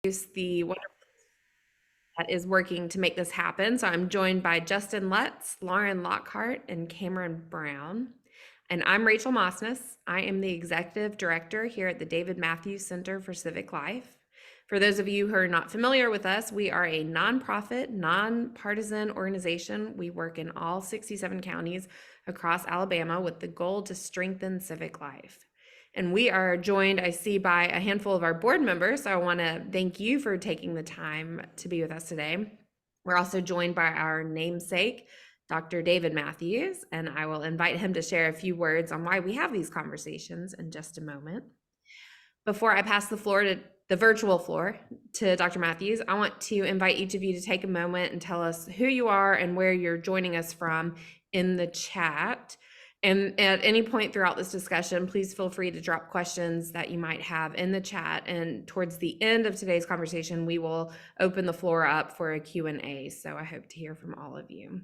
The wonderful that is working to make this happen. So I'm joined by Justin Lutz, Lauren Lockhart, and Cameron Brown. And I'm Rachel Mossness. I am the executive director here at the David Mathews Center for Civic Life. For those of you who are not familiar with us, we are a nonprofit, nonpartisan organization. We work in all 67 counties across Alabama with the goal to strengthen civic life. And we are joined, I see, by a handful of our board members. So I want to thank you for taking the time to be with us today. We're also joined by our namesake, Dr. David Mathews, and I will invite him to share a few words on why we have these conversations in just a moment. Before I pass the floor to the virtual floor to Dr. Mathews, I want to invite each of you to take a moment and tell us who you are and where you're joining us from in the chat. And at any point throughout this discussion, please feel free to drop questions that you might have in the chat. And towards the end of today's conversation, we will open the floor up for a Q&A. So I hope to hear from all of you.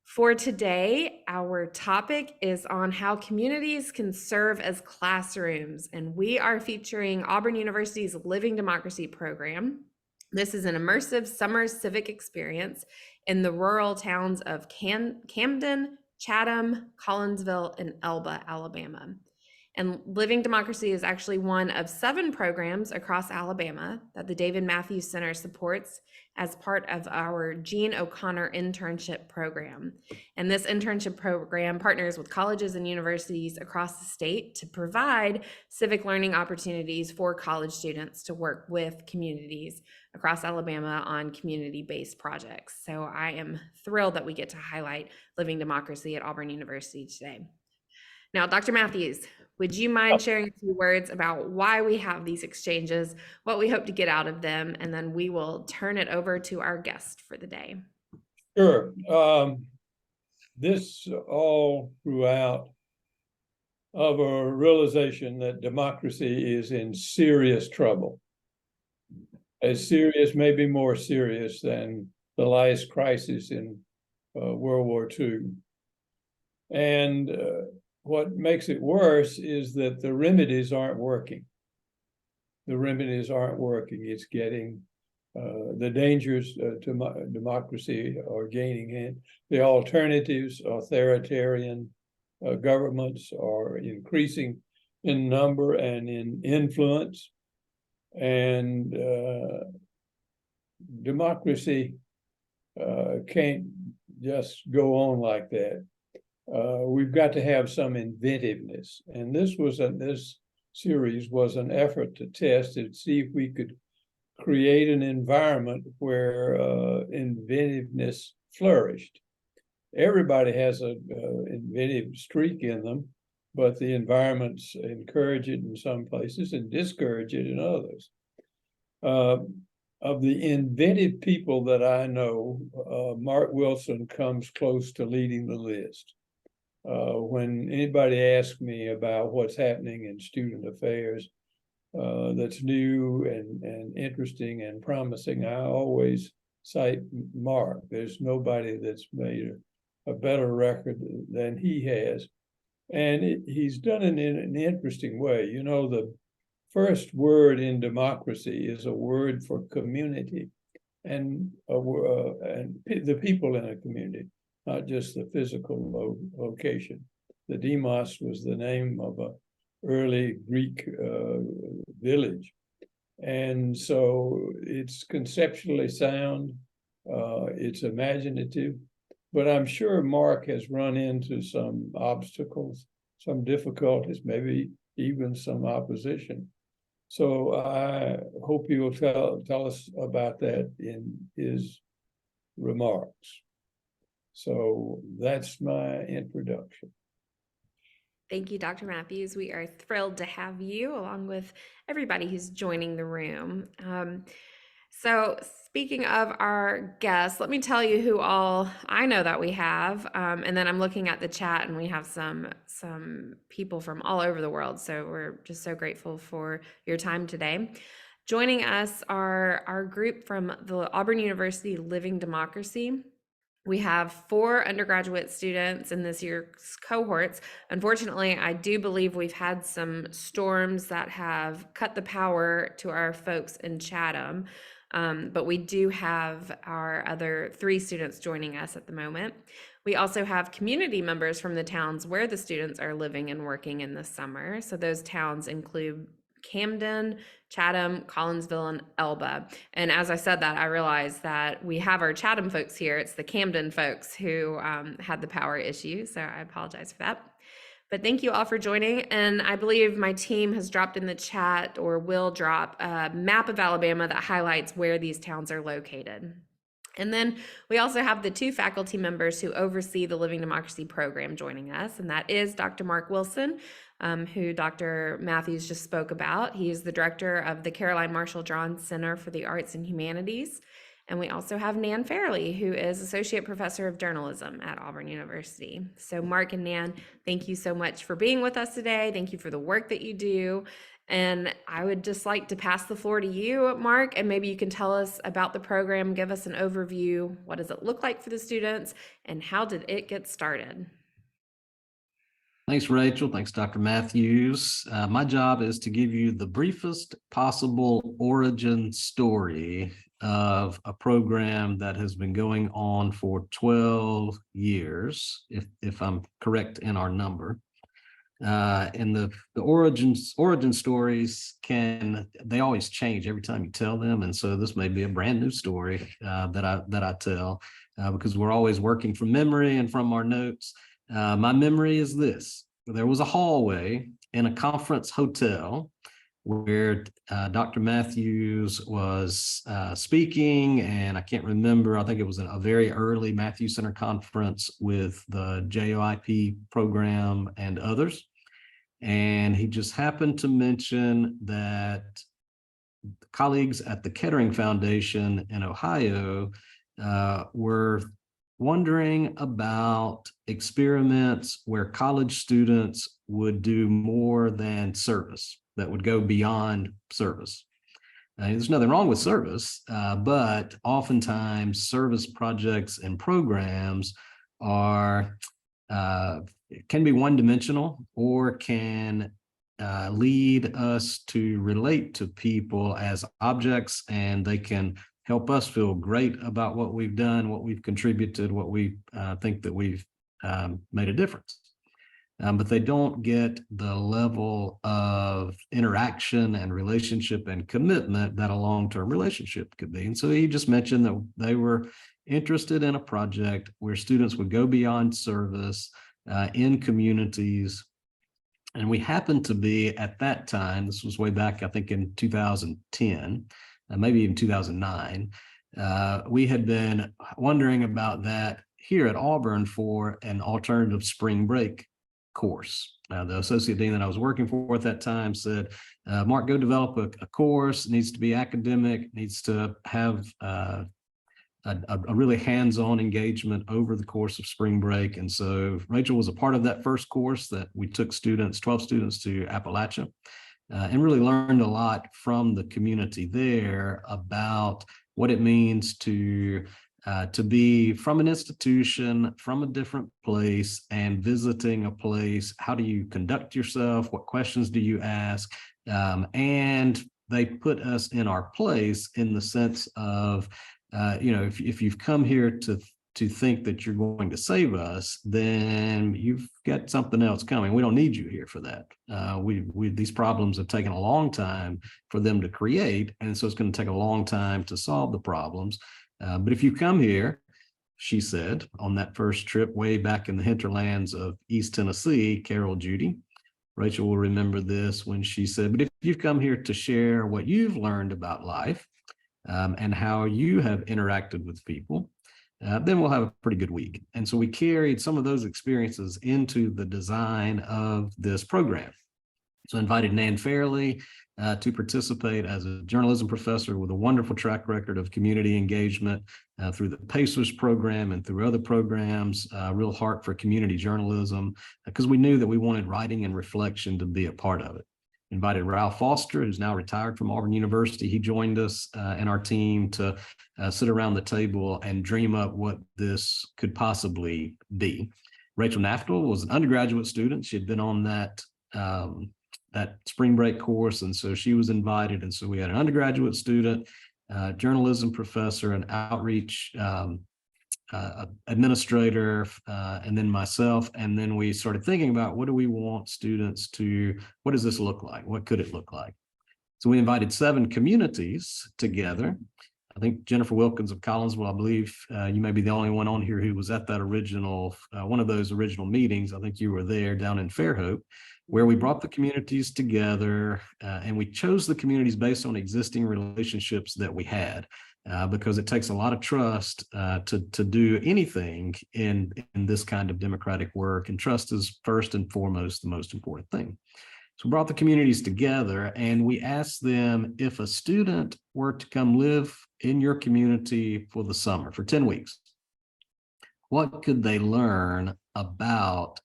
For today, our topic is on how communities can serve as classrooms, and we are featuring Auburn University's Living Democracy program. This is an immersive summer civic experience in the rural towns of Camden, Chatham, Collinsville, and Elba, Alabama. And Living Democracy is actually one of 7 programs across Alabama that the David Mathews Center supports as part of our Jean O'Connor internship program. And this internship program partners with colleges and universities across the state to provide civic learning opportunities for college students to work with communities across Alabama on community-based projects. So I am thrilled that we get to highlight Living Democracy at Auburn University today. Now, Dr. Mathews, would you mind sharing a few words about why we have these exchanges, what we hope to get out of them, and then we will turn it over to our guest for the day. Sure. This all throughout of a realization that democracy is in serious trouble. As serious, maybe more serious than the last crisis in World War II. And what makes it worse is that the remedies aren't working. The remedies aren't working. It's getting, the dangers to democracy are gaining in. The alternatives, authoritarian governments, are increasing in number and in influence. And democracy can't just go on like that. We've got to have some inventiveness, and this series was an effort to test and see if we could create an environment where inventiveness flourished. Everybody has an inventive streak in them, but the environments encourage it in some places and discourage it in others. Of the inventive people that I know, Mark Wilson comes close to leading the list. When anybody asks me about what's happening in student affairs that's new and interesting and promising, I always cite Mark. There's nobody that's made a better record than he has. And he's done it in an interesting way. You know, the first word in democracy is a word for community and the people in a community, not just the physical location. The demos was the name of an early Greek village. And so it's conceptually sound, it's imaginative, but I'm sure Mark has run into some obstacles, some difficulties, maybe even some opposition. So I hope you'll tell us about that in his remarks. So that's my introduction. Thank you, Dr. Mathews. We are thrilled to have you along with everybody who's joining the room. So speaking of our guests, let me tell you who all I know that we have. And then I'm looking at the chat and we have some people from all over the world. So we're just so grateful for your time today. Joining us are our group from the Auburn University Living Democracy. We have 4 undergraduate students in this year's cohorts. Unfortunately, I do believe we've had some storms that have cut the power to our folks in Chatham, but we do have our other 3 students joining us at the moment. We also have community members from the towns where the students are living and working in the summer. So those towns include Camden, Chatham, Collinsville, and Elba. And as I said that, I realized that we have our Chatham folks here. It's the Camden folks who had the power issue. So I apologize for that. But thank you all for joining. And I believe my team has dropped in the chat, or will drop, a map of Alabama that highlights where these towns are located. And then we also have the 2 faculty members who oversee the Living Democracy program joining us, and that is Dr. Mark Wilson, who Dr. Mathews just spoke about. He is the director of the Caroline Marshall John Center for the Arts and Humanities. And we also have Nan Fairley, who is Associate Professor of Journalism at Auburn University. So Mark and Nan, thank you so much for being with us today. Thank you for the work that you do. And I would just like to pass the floor to you, Mark, and maybe you can tell us about the program, give us an overview. What does it look like for the students, and how did it get started? Thanks, Rachel. Thanks, Dr. Mathews. My job is to give you the briefest possible origin story of a program that has been going on for 12 years, if I'm correct in our number. And the origin stories they always change every time you tell them, and so this may be a brand new story that I tell because we're always working from memory and from our notes. My memory is this: there was a hallway in a conference hotel where Dr. Mathews was speaking, and I can't remember, I think it was a very early Mathews Center conference with the JOIP program and others. And he just happened to mention that colleagues at the Kettering Foundation in Ohio were wondering about experiments where college students would do more than service, that would go beyond service. There's nothing wrong with service, but oftentimes service projects and programs can be one-dimensional, or can lead us to relate to people as objects, and they can help us feel great about what we've done, what we've contributed, what we think that we've made a difference. But they don't get the level of interaction and relationship and commitment that a long-term relationship could be. And so he just mentioned that they were interested in a project where students would go beyond service in communities. And we happened to be, at that time, this was way back, I think in 2010, maybe even 2009, we had been wondering about that here at Auburn for an alternative spring break course. The associate dean that I was working for at that time said, Mark, go develop a course. It needs to be academic, needs to have a really hands-on engagement over the course of spring break. And so Rachel was a part of that first course that we took 12 students to Appalachia, and really learned a lot from the community there about what it means to be from an institution, from a different place, and visiting a place. How do you conduct yourself? What questions do you ask? And they put us in our place in the sense of, if you've come here to think that you're going to save us, then you've got something else coming. We don't need you here for that. These problems have taken a long time for them to create, and so it's going to take a long time to solve the problems. But if you come here, she said, on that first trip way back in the hinterlands of East Tennessee, Carol Judy, Rachel will remember this when she said, but if you've come here to share what you've learned about life and how you have interacted with people, then we'll have a pretty good week. And so we carried some of those experiences into the design of this program. So I invited Nan Fairley to participate as a journalism professor with a wonderful track record of community engagement through the PACERS program and through other programs, real heart for community journalism, because we knew that we wanted writing and reflection to be a part of it. invited Ralph Foster, who's now retired from Auburn University. He joined us and our team to sit around the table and dream up what this could possibly be. Rachel Naftel was an undergraduate student. She had been on that spring break course, and so she was invited. And so we had an undergraduate student, journalism professor, an outreach administrator, and then myself. And then we started thinking about, what do we want students to, what does this look like? What could it look like? So we invited 7 communities together. I think Jennifer Wilkins of Collinsville, I believe you may be the only one on here who was at that original, one of those original meetings. I think you were there down in Fairhope, where we brought the communities together, and we chose the communities based on existing relationships that we had, because it takes a lot of trust to do anything in this kind of democratic work, and trust is first and foremost the most important thing. So we brought the communities together and we asked them, if a student were to come live in your community for the summer, for 10 weeks, what could they learn about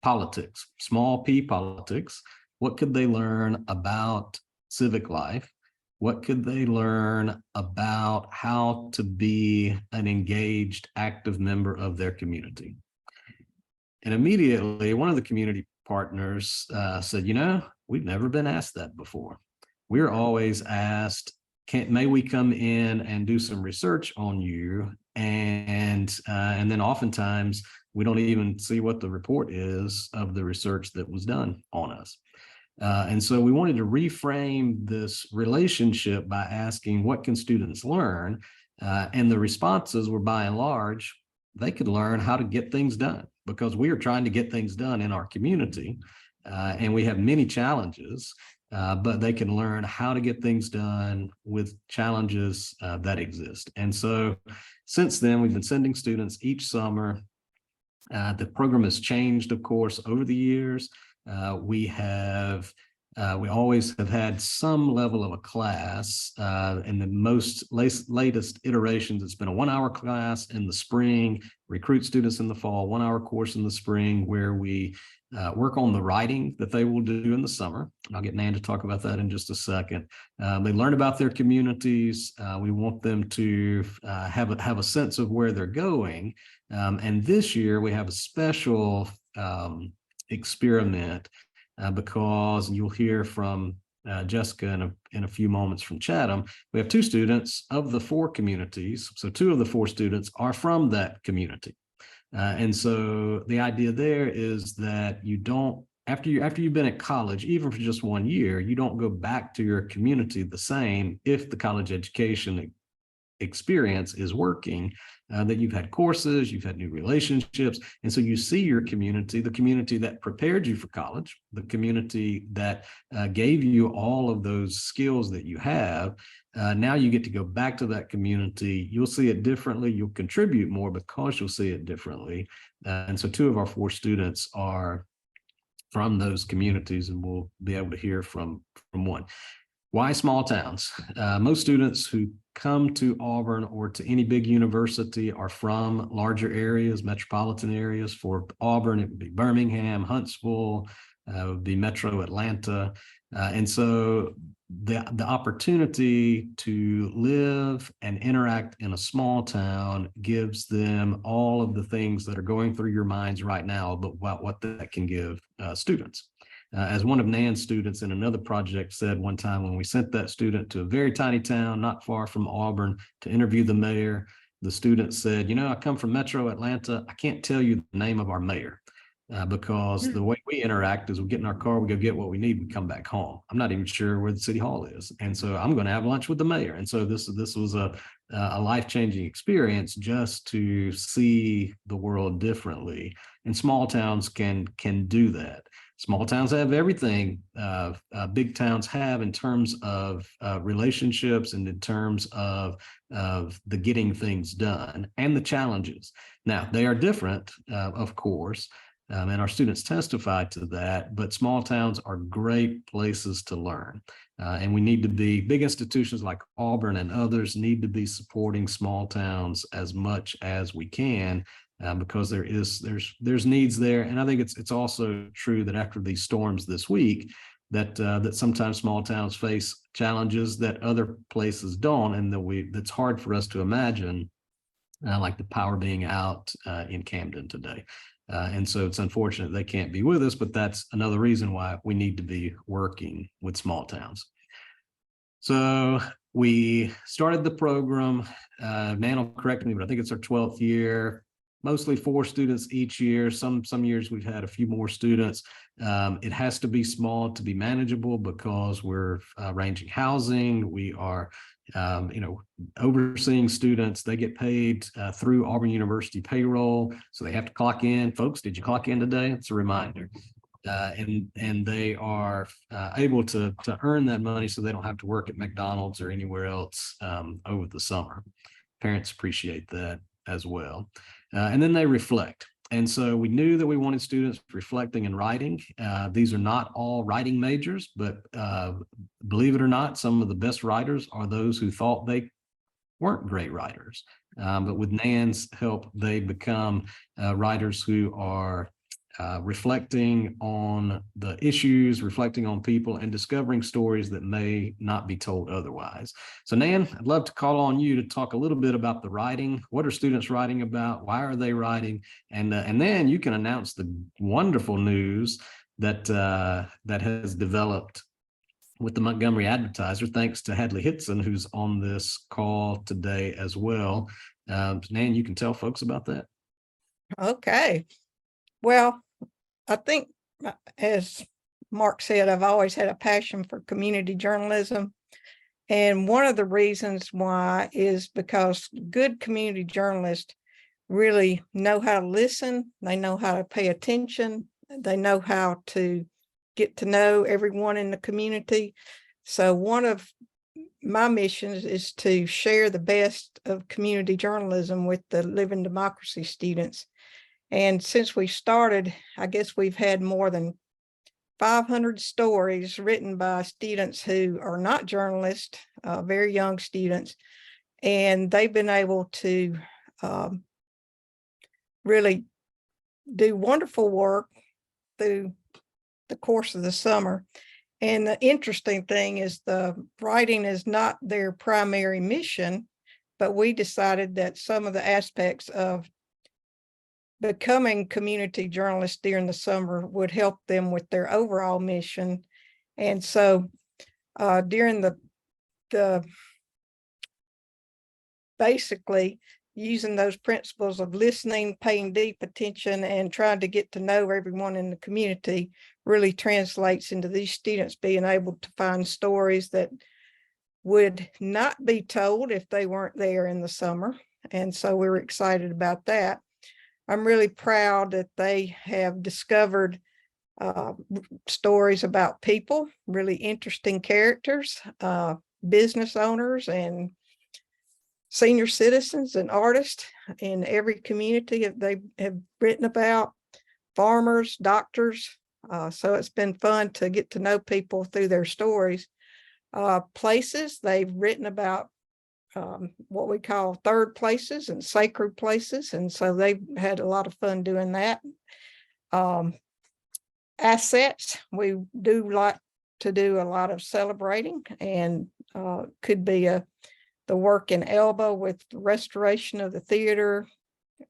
politics, small p politics? What could they learn about civic life? What could they learn about how to be an engaged, active member of their community? And immediately, one of the community partners said, we've never been asked that before. We're always asked, may we come in and do some research on you? And then oftentimes we don't even see what the report is of the research that was done on us. And so we wanted to reframe this relationship by asking, what can students learn? And the responses were, by and large, they could learn how to get things done, because we are trying to get things done in our community. And we have many challenges, but they can learn how to get things done with challenges that exist. And so since then, we've been sending students each summer. The program has changed, of course, over the years. We always have had some level of a class. In the latest iterations, it's been a 1-hour class in the spring, recruit students in the fall, 1-hour course in the spring, where we work on the writing that they will do in the summer. I'll get Nan to talk about that in just a second. They learn about their communities. We want them to have a sense of where they're going. And this year we have a special experiment because you'll hear from Jessica in a few moments from Chatham. We have 2 students of the 4 communities. So 2 of the 4 students are from that community. And so the idea there is that you don't, after you've been at college, even for just 1 year, you don't go back to your community the same if the college education experience is working, that you've had courses, you've had new relationships. And so you see your community, the community that prepared you for college, the community that gave you all of those skills that you have. Now you get to go back to that community. You'll see it differently. You'll contribute more because you'll see it differently. And so 2 of our 4 students are from those communities, and we'll be able to hear from one. Why small towns? Most students who come to Auburn or to any big university are from larger areas, metropolitan areas. For Auburn, it would be Birmingham, Huntsville, it would be Metro Atlanta. And so the opportunity to live and interact in a small town gives them all of the things that are going through your minds right now about what that can give students. As one of Nan's students in another project said one time, when we sent that student to a very tiny town not far from Auburn to interview the mayor, the student said, I come from Metro Atlanta. I can't tell you the name of our mayor because the way we interact is we get in our car, we go get what we need, we come back home. I'm not even sure where the city hall is. And so I'm going to have lunch with the mayor. And so this was a life-changing experience just to see the world differently. And small towns can do that. Small towns have everything big towns have in terms of relationships and in terms of the getting things done and the challenges. Now, they are different, of course, and our students testified to that, but small towns are great places to learn. And we need to be, big institutions like Auburn and others need to be supporting small towns as much as we can. Because there's needs there. And I think it's also true that after these storms this week, that sometimes small towns face challenges that other places don't, and that's hard for us to imagine, like the power being out in Camden today. And so it's unfortunate they can't be with us, but that's another reason why we need to be working with small towns. So we started the program. Nan will correct me, but I think it's our 12th year. Mostly 4 students each year. Some years we've had a few more students. It has to be small to be manageable because we're arranging housing. We are, overseeing students. They get paid through Auburn University payroll, so they have to clock in. Folks, did you clock in today? It's a reminder. And they are able to earn that money so they don't have to work at McDonald's or anywhere else over the summer. Parents appreciate that as well. And then they reflect. And so we knew that we wanted students reflecting and writing. These are not all writing majors, but believe it or not, some of the best writers are those who thought they weren't great writers. But with Nan's help, they become writers who are reflecting on the issues, reflecting on people, and discovering stories that may not be told otherwise. So Nan, I'd love to call on you to talk a little bit about the writing. What are students writing about? Why are they writing? And then you can announce the wonderful news that that has developed with the Montgomery Advertiser, thanks to Hadley Hitson, who's on this call today as well. Nan, you can tell folks about that. Okay. Well, I think, as Mark said, I've always had a passion for community journalism. And one of the reasons why is because good community journalists really know how to listen. They know how to pay attention. They know how to get to know everyone in the community. So one of my missions is to share the best of community journalism with the Living Democracy students. And since we started, I guess we've had more than 500 stories written by students who are not journalists, very young students, and they've been able to really do wonderful work through the course of the summer. And the interesting thing is the writing is not their primary mission, but we decided that some of the aspects of becoming community journalists during the summer would help them with their overall mission. And so during the basically using those principles of listening, paying deep attention, and trying to get to know everyone in the community really translates into these students being able to find stories that would not be told if they weren't there in the summer. And so we were excited about that. I'm really proud that they have discovered stories about people, really interesting characters, business owners and senior citizens and artists in every community that they have written about, farmers, doctors. So it's been fun to get to know people through their stories. Places, they've written about what we call third places and sacred places. And so they've had a lot of fun doing that. Assets, we do like to do a lot of celebrating, and could be the work in Elba with the restoration of the theater,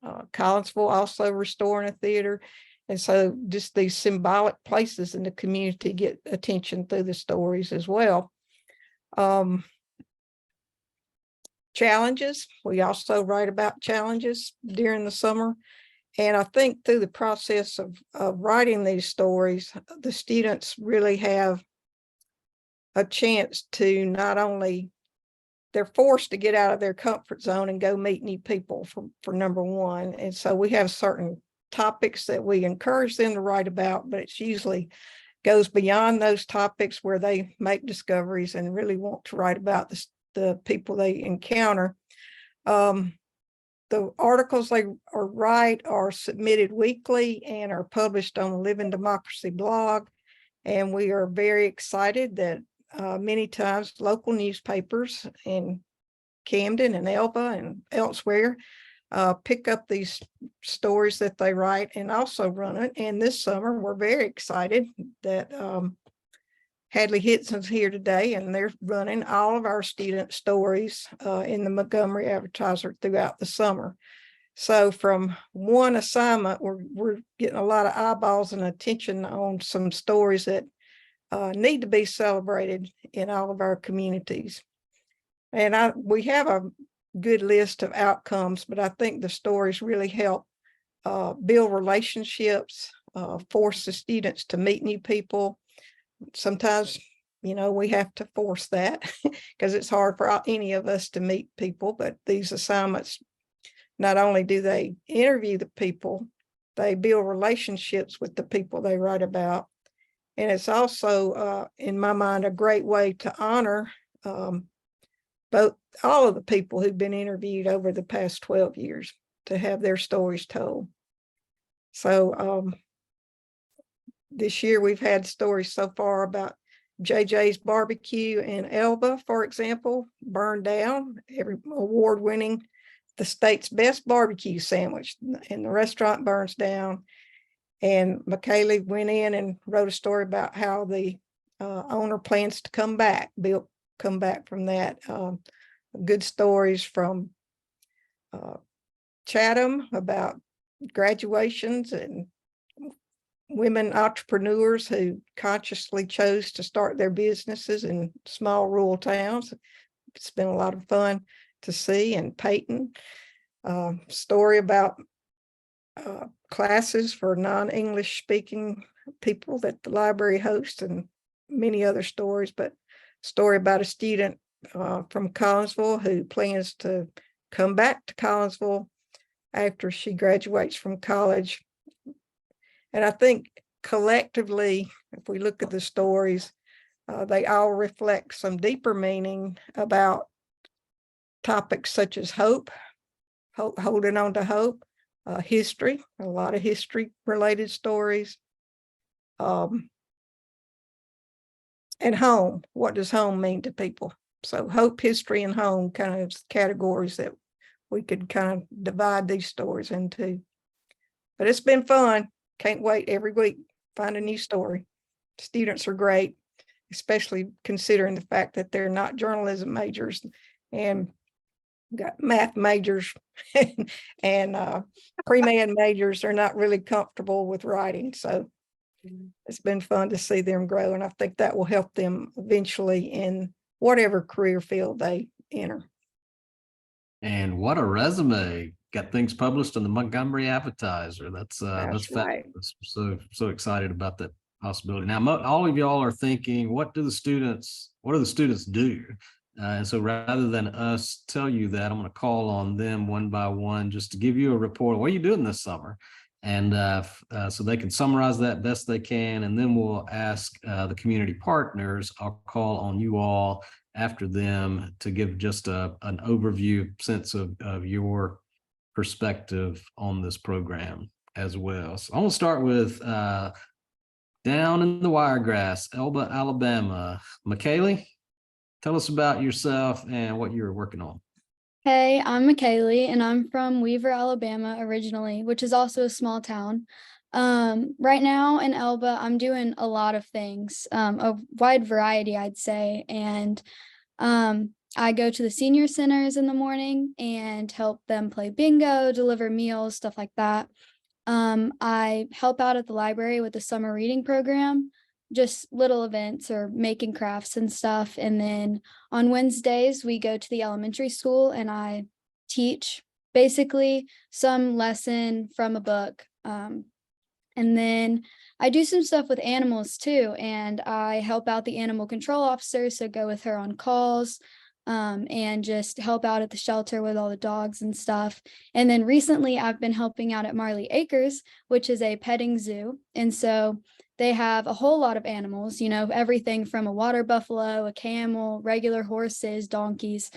Collinsville also restoring a theater. And so just these symbolic places in the community get attention through the stories as well. Challenges, we also write about challenges during the summer. And I think through the process of writing these stories, the students really have a chance to not only, they're forced to get out of their comfort zone and go meet new people for number one. And so we have certain topics that we encourage them to write about, but it's usually goes beyond those topics where they make discoveries and really want to write about the people they encounter. The articles they write are submitted weekly and are published on the Living Democracy blog. And we are very excited that many times local newspapers in Camden and Elba and elsewhere pick up these stories that they write and also run it. And this summer, we're very excited that Hadley Hitson's here today, and they're running all of our student stories in the Montgomery Advertiser throughout the summer. So from one assignment, we're getting a lot of eyeballs and attention on some stories that need to be celebrated in all of our communities. And we have a good list of outcomes, but I think the stories really help build relationships, force the students to meet new people. Sometimes, we have to force that because it's hard for any of us to meet people, but these assignments, not only do they interview the people, they build relationships with the people they write about. And it's also, in my mind, a great way to honor all of the people who've been interviewed over the past 12 years to have their stories told. So this year we've had stories so far about JJ's Barbecue in Elba, for example, burned down, every award-winning, the state's best barbecue sandwich, and the restaurant burns down. And McKaylee went in and wrote a story about how the owner plans to come back from that. Good stories from Chatham about graduations and women entrepreneurs who consciously chose to start their businesses in small rural towns. It's been a lot of fun to see. And Peyton, story about classes for non-English speaking people that the library hosts, and many other stories, but story about a student from Collinsville who plans to come back to Collinsville after she graduates from college. And I think collectively, if we look at the stories, they all reflect some deeper meaning about topics such as hope, holding on to hope, history, a lot of history related stories, and home. What does home mean to people? So hope, history, and home kind of categories that we could kind of divide these stories into. But it's been fun. Can't wait every week, find a new story. Students are great, especially considering the fact that they're not journalism majors and got math majors and pre-med majors. Are not really comfortable with writing. So it's been fun to see them grow. And I think that will help them eventually in whatever career field they enter. And what a resume. Got things published in the Montgomery Advertiser. That's Right. fabulous. So excited about that possibility. Now, all of y'all are thinking, what do the students do? And so rather than us tell you that, I'm going to call on them one by one just to give you a report. What are you doing this summer? And so they can summarize that best they can. And then we'll ask the community partners. I'll call on you all after them to give just an overview sense of your perspective on this program as well. So I'm going to start with down in the Wiregrass, Elba, Alabama. McKaylee, tell us about yourself and what you're working on. Hey, I'm McKaylee, and I'm from Weaver, Alabama originally, which is also a small town. Right now in Elba, I'm doing a lot of things, a wide variety, I'd say. And I go to the senior centers in the morning and help them play bingo, deliver meals, stuff like that. I help out at the library with the summer reading program, just little events or making crafts and stuff. And then on Wednesdays, we go to the elementary school and I teach basically some lesson from a book. And then I do some stuff with animals too. And I help out the animal control officer. So go with her on calls and just help out at the shelter with all the dogs and stuff. And then recently I've been helping out at Marley Acres, which is a petting zoo. And so they have a whole lot of animals, everything from a water buffalo, a camel, regular horses, donkeys,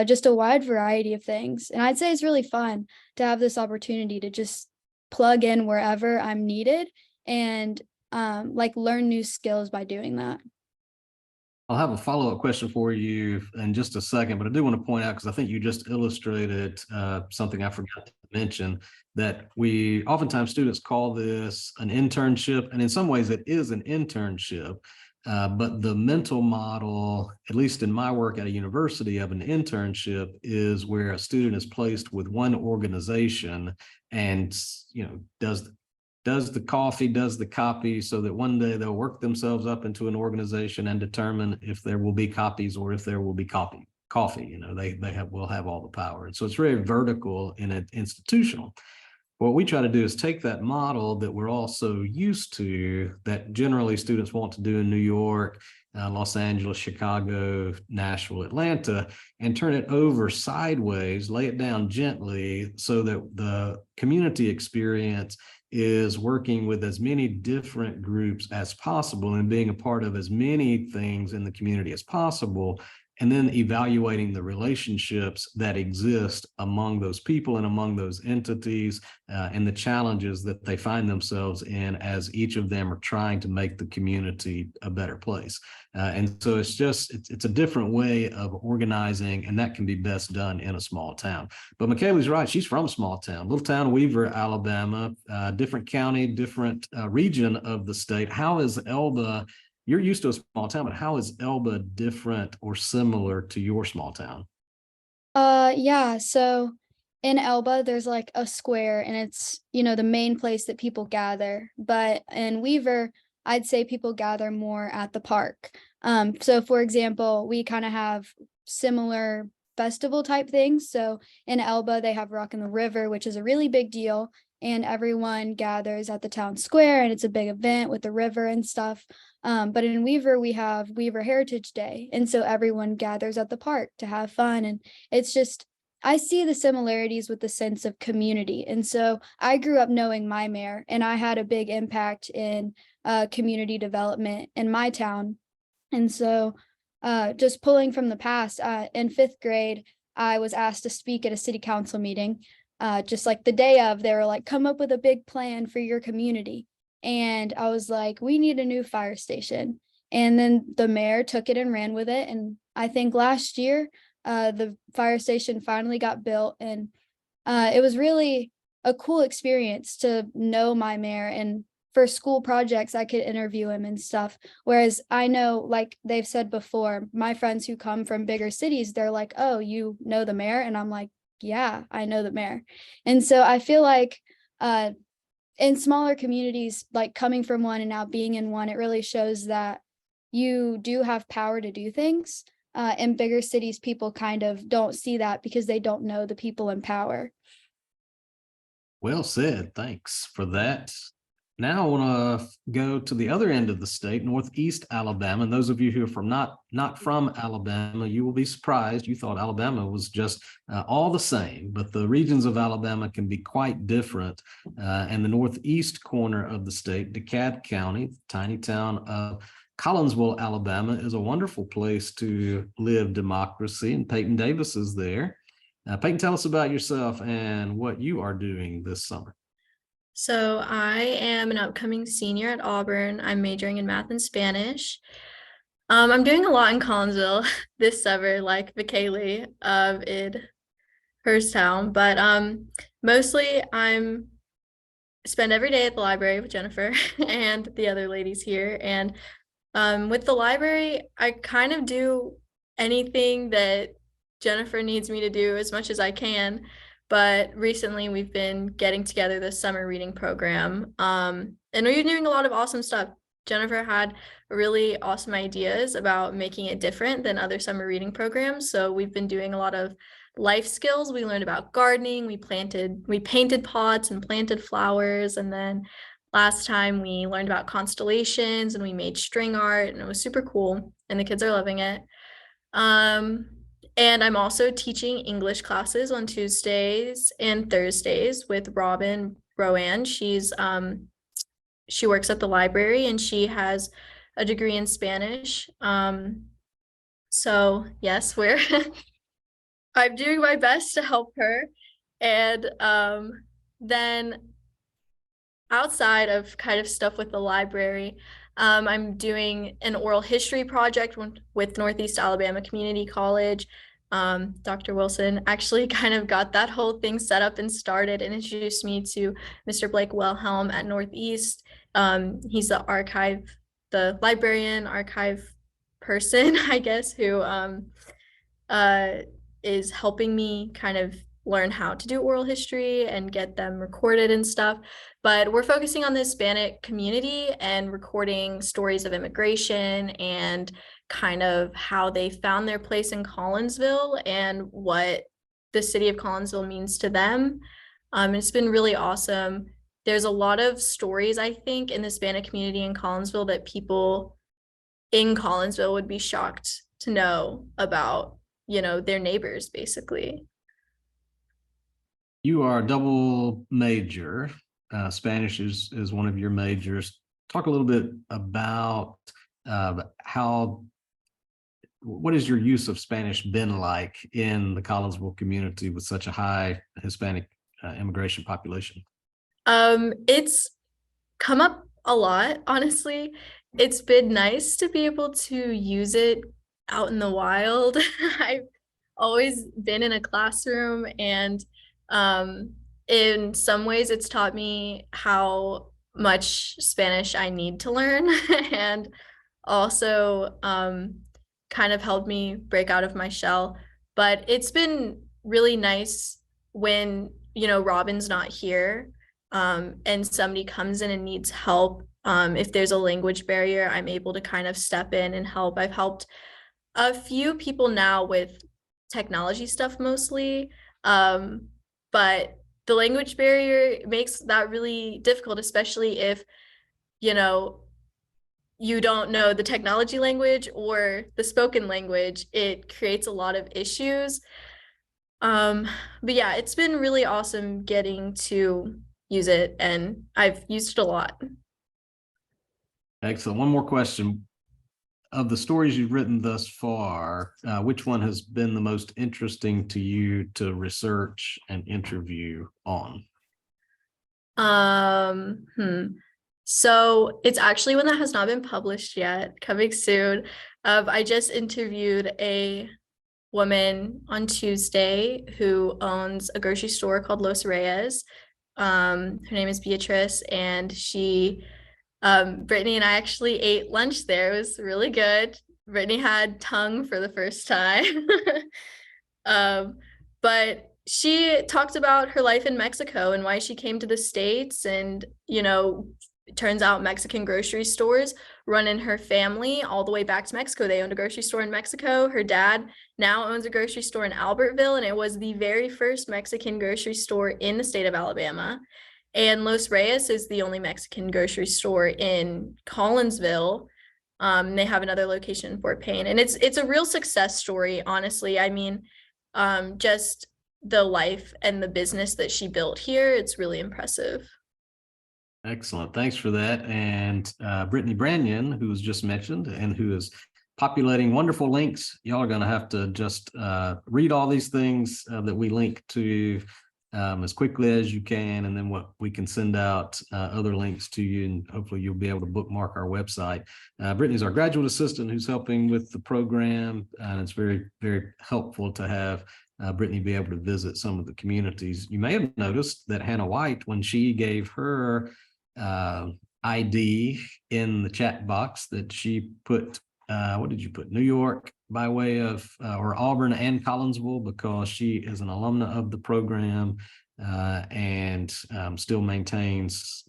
just a wide variety of things. And I'd say it's really fun to have this opportunity to just plug in wherever I'm needed and learn new skills by doing that. I'll have a follow-up question for you in just a second, but I do want to point out, because I think you just illustrated something I forgot to mention, that oftentimes students call this an internship, and in some ways it is an internship. But the mental model, at least in my work at a university of an internship, is where a student is placed with one organization and, does the coffee, does the copy, so that one day they'll work themselves up into an organization and determine if there will be copies or if there will be coffee. Will have all the power. And so it's very vertical and institutional. What we try to do is take that model that we're all so used to, that generally students want to do in New York, Los Angeles, Chicago, Nashville, Atlanta, and turn it over sideways, lay it down gently so that the community experience is working with as many different groups as possible and being a part of as many things in the community as possible, and then evaluating the relationships that exist among those people and among those entities, and the challenges that they find themselves in as each of them are trying to make the community a better place. And so it's a different way of organizing, and that can be best done in a small town. But Michaela's right. She's from a small town, little town, Weaver, Alabama, different county, different region of the state. How is Elba? You're used to a small town, but how is Elba different or similar to your small town? Yeah, so in Elba, there's like a square and it's, the main place that people gather. But in Weaver, I'd say people gather more at the park. So for example, we kind of have similar festival type things. So in Elba, they have Rock in the River, which is a really big deal. And everyone gathers at the town square and it's a big event with the river and stuff. But in Weaver, we have Weaver Heritage Day. And so everyone gathers at the park to have fun. And it's just, I see the similarities with the sense of community. And so I grew up knowing my mayor, and I had a big impact in community development in my town. And so just pulling from the past, in 5th grade, I was asked to speak at a city council meeting. Just like the day of, they were like, come up with a big plan for your community. And I was like, we need a new fire station. And then the mayor took it and ran with it. And I think last year, the fire station finally got built. And it was really a cool experience to know my mayor. And for school projects, I could interview him and stuff. Whereas I know, like they've said before, my friends who come from bigger cities, they're like, oh, you know the mayor? And I'm like, yeah, I know the mayor. And so I feel like in smaller communities, like coming from one and now being in one, it really shows that you do have power to do things. In bigger cities, people kind of don't see that because they don't know the people in power. Well said. Thanks for that. Now I want to go to the other end of the state, Northeast Alabama. And those of you who are from not from Alabama, you will be surprised. You thought Alabama was just all the same, but the regions of Alabama can be quite different. And the northeast corner of the state, DeKalb County, tiny town of Collinsville, Alabama, is a wonderful place to live democracy, and Peyton Davis is there. Peyton, tell us about yourself and what you are doing this summer. So I am an upcoming senior at Auburn. I'm majoring in math and Spanish. I'm doing a lot in Collinsville this summer, like Michaela in Hurstown, but mostly I'm spend every day at the library with Jennifer and the other ladies here. And with the library, I kind of do anything that Jennifer needs me to do as much as I can. But recently we've been getting together this summer reading program, and we're doing a lot of awesome stuff. Jennifer had really awesome ideas about making it different than other summer reading programs. So we've been doing a lot of life skills. We learned about gardening. We painted pots and planted flowers. And then last time we learned about constellations and we made string art, and it was super cool. And the kids are loving it. And I'm also teaching English classes on Tuesdays and Thursdays with Robin Rowan. She works at the library and she has a degree in Spanish. So yes, I'm doing my best to help her. And then outside of kind of stuff with the library, I'm doing an oral history project with Northeast Alabama Community College. Dr. Wilson actually kind of got that whole thing set up and started and introduced me to Mr. Blake Wilhelm at Northeast. He's the the librarian archive person, I guess, who is helping me kind of learn how to do oral history and get them recorded and stuff. But we're focusing on the Hispanic community and recording stories of immigration and kind of how they found their place in Collinsville and what the city of Collinsville means to them. It's been really awesome. There's a lot of stories, I think, in the Hispanic community in Collinsville that people in Collinsville would be shocked to know about, you know, their neighbors, basically. You are a double major. Spanish is one of your majors. Talk a little bit about what has your use of Spanish been like in the Collinsville community with such a high Hispanic immigration population? It's come up a lot, honestly. It's been nice to be able to use it out in the wild. I've always been in a classroom, and in some ways it's taught me how much Spanish I need to learn and also kind of helped me break out of my shell. But it's been really nice when, you know, Robin's not here and somebody comes in and needs help. If there's a language barrier, I'm able to kind of step in and help. I've helped a few people now with technology stuff mostly, but the language barrier makes that really difficult, especially if, you know, you don't know the technology language or the spoken language. It creates a lot of issues. But yeah, it's been really awesome getting to use it, and I've used it a lot. Excellent. One more question. Of the stories you've written thus far, which one has been the most interesting to you to research and interview on? So it's actually one that has not been published yet, coming soon. I just interviewed a woman on Tuesday who owns a grocery store called Los Reyes. Her name is Beatrice, and she Brittany and I actually ate lunch there. It was really good. Brittany had tongue for the first time. But she talked about her life in Mexico and why she came to the States. And, you know, it turns out Mexican grocery stores run in her family all the way back to Mexico. They owned a grocery store in Mexico. Her dad now owns a grocery store in Albertville, and it was the very first Mexican grocery store in the state of Alabama. And Los Reyes is the only Mexican grocery store in Collinsville. They have another location in Fort Payne, and it's a real success story, honestly. I mean, just the life and the business that she built here, it's really impressive. Excellent. Thanks for that. And Brittany Branyan, who was just mentioned and who is populating wonderful links. Y'all are going to have to just read all these things that we link to as quickly as you can, and then what we can send out other links to you, and hopefully you'll be able to bookmark our website. Brittany's our graduate assistant who's helping with the program, and it's very, very helpful to have Brittany be able to visit some of the communities. You may have noticed that Hannah White, when she gave her ID in the chat box, that she put, what did you put? New York by way of, or Auburn and Collinsville, because she is an alumna of the program and still maintains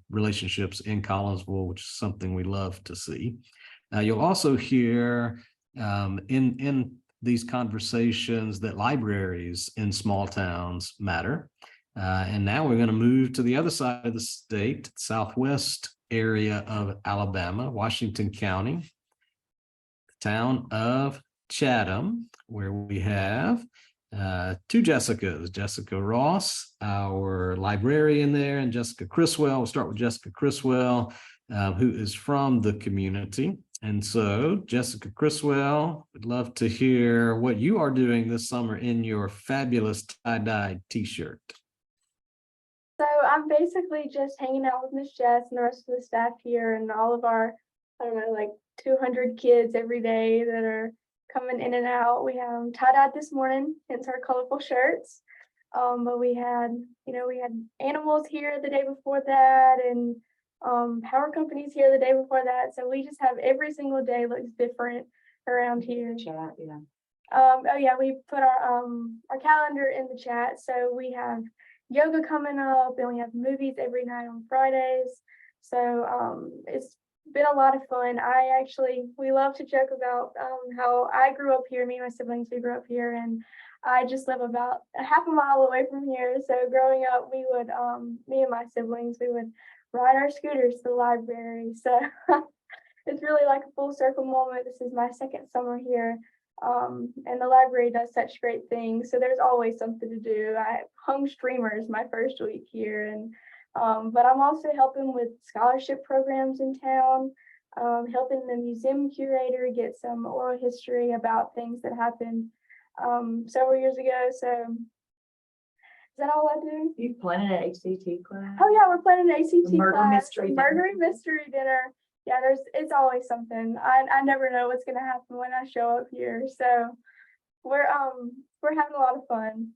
relationships in Collinsville, which is something we love to see. You'll also hear in these conversations that libraries in small towns matter. And now we're going to move to the other side of the state, southwest area of Alabama, Washington County, town of Chatham, where we have two Jessicas, Jessica Ross, our librarian there, and Jessica Criswell. We'll start with Jessica Criswell, who is from the community. And so, Jessica Criswell, would love to hear what you are doing this summer in your fabulous tie-dyed t-shirt. So I'm basically just hanging out with Miss Jess and the rest of the staff here and all of our, I don't know, like 200 kids every day that are coming in and out. We have them tie-dyed this morning, hence our colorful shirts. But we had, you know, we had animals here the day before that, and power companies here the day before that. So we just have every single day looks different around here. Chat, yeah. Oh yeah, we put our calendar in the chat. So we have yoga coming up, and we have movies every night on Fridays. So it's been a lot of fun. We love to joke about how I grew up here. Me and my siblings, we grew up here, and I just live about a half a mile away from here. So growing up, we would me and my siblings, we would ride our scooters to the library. So it's really like a full circle moment. This is my second summer here. And the library does such great things. So there's always something to do. I hung streamers my first week here, and but I'm also helping with scholarship programs in town, helping the museum curator get some oral history about things that happened several years ago. So is that all I do? You planning an HCT class? Oh yeah, we're planning an ACT Murder class, mystery dinner. murder mystery dinner. Yeah, it's always something. I never know what's gonna happen when I show up here. So we're having a lot of fun.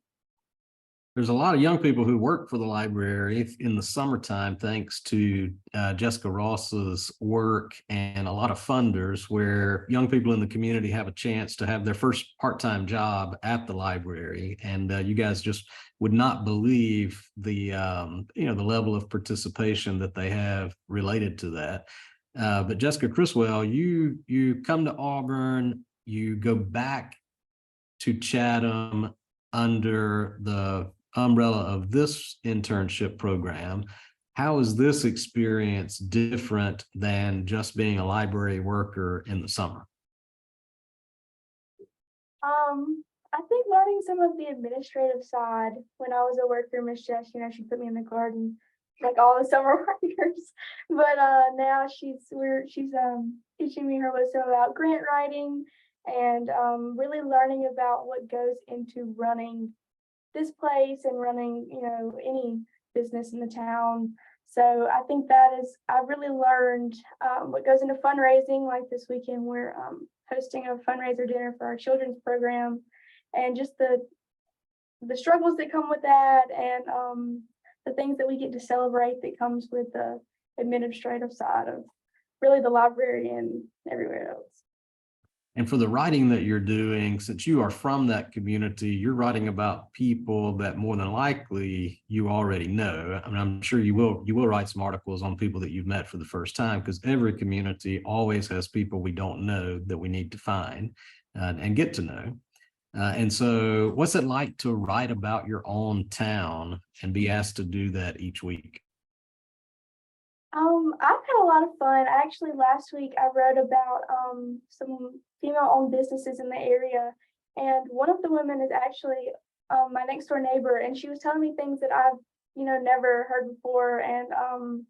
There's a lot of young people who work for the library in the summertime, thanks to Jessica Ross's work and a lot of funders, where young people in the community have a chance to have their first part-time job at the library. And you guys just would not believe the the level of participation that they have related to that. But Jessica Criswell, you come to Auburn, you go back to Chatham under the umbrella of this internship program. How is this experience different than just being a library worker in the summer? I think learning some of the administrative side. When I was a worker, Miss Jess, she put me in the garden like all the summer workers. But now she's teaching me her wisdom about grant writing and really learning about what goes into running this place and running, any business in the town. So I think I really learned what goes into fundraising. Like this weekend, we're hosting a fundraiser dinner for our children's program, and just the struggles that come with that, and the things that we get to celebrate that comes with the administrative side of really the library and everywhere else. And for the writing that you're doing, since you are from that community, you're writing about people that more than likely you already know. I mean, I'm sure you will write some articles on people that you've met for the first time, because every community always has people we don't know that we need to find and get to know. And so what's it like to write about your own town and be asked to do that each week? I've had a lot of fun. Actually, last week I wrote about some female-owned businesses in the area, and one of the women is actually my next door neighbor, and she was telling me things that I've never heard before, and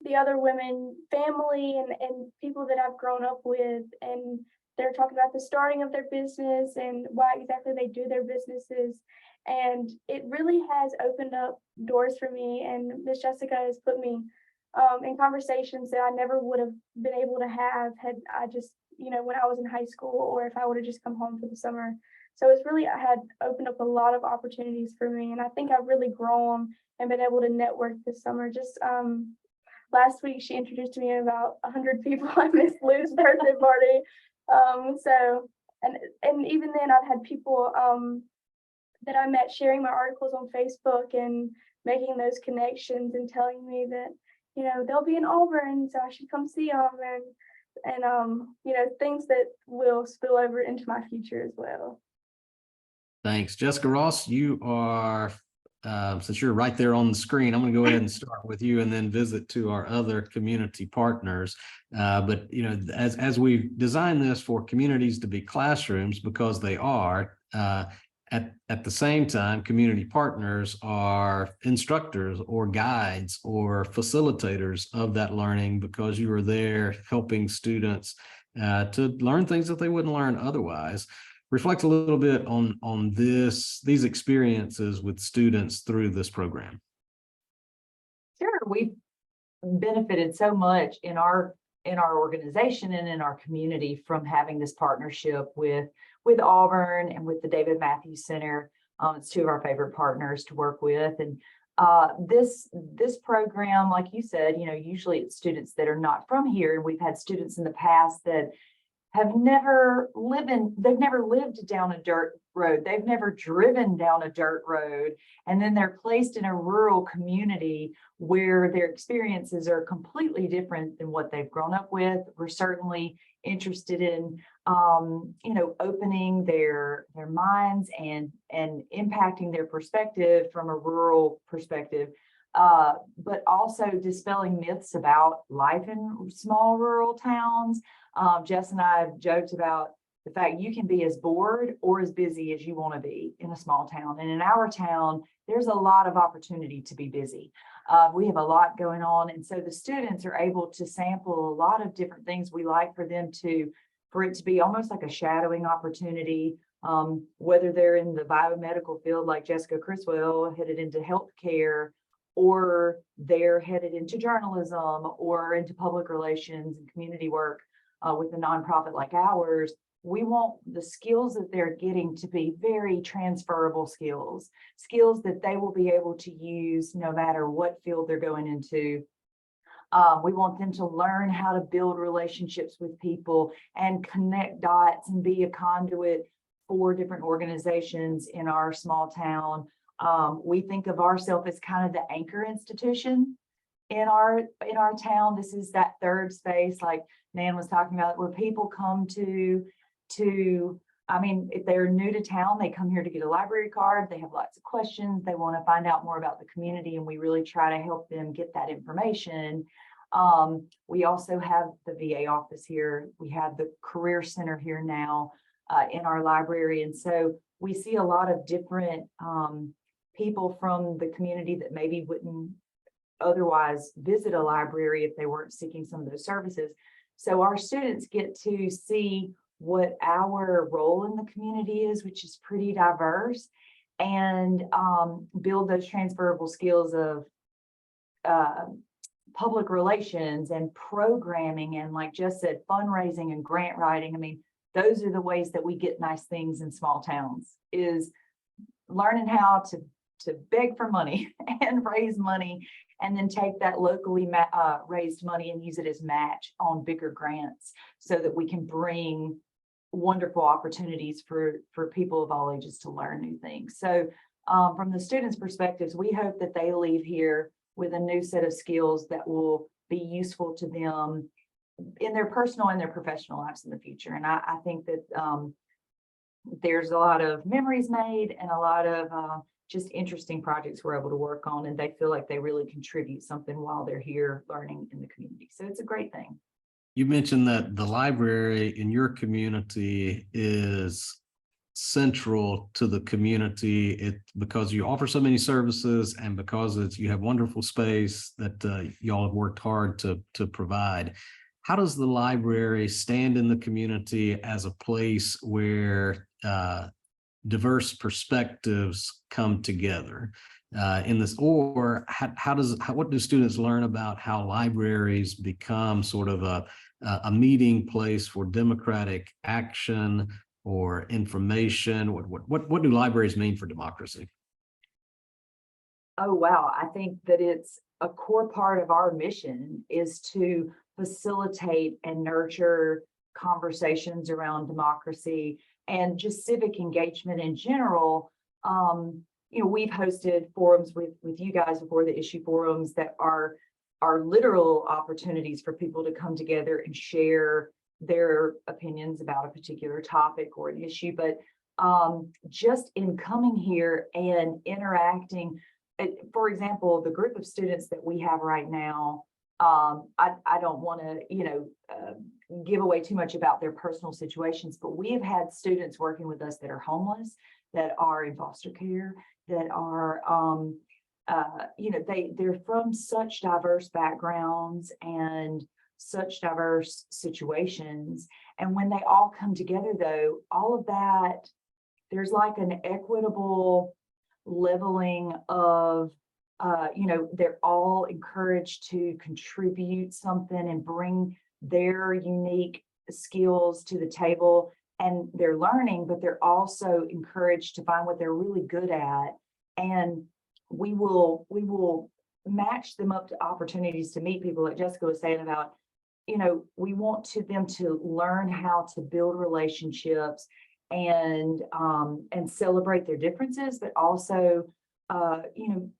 the other women, family, and people that I've grown up with, and they're talking about the starting of their business and why exactly they do their businesses. And it really has opened up doors for me, and Miss Jessica has put me in conversations that I never would have been able to have had I just, when I was in high school, or if I would have just come home for the summer. So it's really had opened up a lot of opportunities for me, and I think I've really grown and been able to network this summer. Just last week, she introduced me to about 100 people at Miss Lou's birthday party. So even then, I've had people that I met sharing my articles on Facebook and making those connections and telling me that they'll be in Auburn, so I should come see them, and things that will spill over into my future as well. Thanks. Jessica Ross, you are, since you're right there on the screen, I'm going to go ahead and start with you and then visit to our other community partners. But, as we've designed this for communities to be classrooms, because they are, at the same time, community partners are instructors or guides or facilitators of that learning, because you are there helping students to learn things that they wouldn't learn otherwise. Reflect a little bit on these experiences with students through this program. Sure, we've benefited so much in our organization and in our community from having this partnership with Auburn and with the David Mathews Center. It's two of our favorite partners to work with, and This program, like you said, usually it's students that are not from here, and we've had students in the past that they've never lived down a dirt road. They've never driven down a dirt road. And then they're placed in a rural community where their experiences are completely different than what they've grown up with. We're certainly interested in, opening their minds and impacting their perspective from a rural perspective. But also dispelling myths about life in small rural towns. Jess and I have joked about the fact you can be as bored or as busy as you want to be in a small town. And in our town, there's a lot of opportunity to be busy. We have a lot going on. And so the students are able to sample a lot of different things. We like for it to be almost like a shadowing opportunity, whether they're in the biomedical field like Jessica Criswell, headed into healthcare, or they're headed into journalism or into public relations and community work with a nonprofit like ours. We want the skills that they're getting to be very transferable skills that they will be able to use no matter what field they're going into. We want them to learn how to build relationships with people and connect dots and be a conduit for different organizations in our small town. We think of ourselves as kind of the anchor institution in our town. This is that third space, like Nan was talking about, where people come to, if they're new to town, they come here to get a library card. They have lots of questions. They want to find out more about the community, and we really try to help them get that information. We also have the VA office here. We have the Career Center here now in our library. And so we see a lot of different people from the community that maybe wouldn't otherwise visit a library if they weren't seeking some of those services. So our students get to see what our role in the community is, which is pretty diverse, and build those transferable skills of public relations and programming, and like Jess said, fundraising and grant writing. I mean, those are the ways that we get nice things in small towns, is learning how to beg for money and raise money, and then take that locally raised money and use it as match on bigger grants, so that we can bring wonderful opportunities for people of all ages to learn new things. So from the students' perspectives, we hope that they leave here with a new set of skills that will be useful to them in their personal and their professional lives in the future. And I think that there's a lot of memories made and a lot of just interesting projects we're able to work on, and they feel like they really contribute something while they're here learning in the community. So it's a great thing. You mentioned that the library in your community is central to the community, because you offer so many services, and because you have wonderful space that y'all have worked hard to provide. How does the library stand in the community as a place where diverse perspectives come together in this? Or what do students learn about how libraries become sort of a meeting place for democratic action or information? What do libraries mean for democracy? Oh, wow. I think that it's a core part of our mission is to facilitate and nurture conversations around democracy and just civic engagement in general. We've hosted forums with you guys before, the issue forums, that are literal opportunities for people to come together and share their opinions about a particular topic or an issue. But just in coming here and interacting, for example, the group of students that we have right now, I don't want to, give away too much about their personal situations, but we have had students working with us that are homeless, that are in foster care, that are, they're from such diverse backgrounds and such diverse situations. And when they all come together, though, all of that, there's like an equitable leveling of, they're all encouraged to contribute something and bring their unique skills to the table, and they're learning, but they're also encouraged to find what they're really good at and we will match them up to opportunities to meet people, like Jessica was saying about, we want them to learn how to build relationships and celebrate their differences, but also,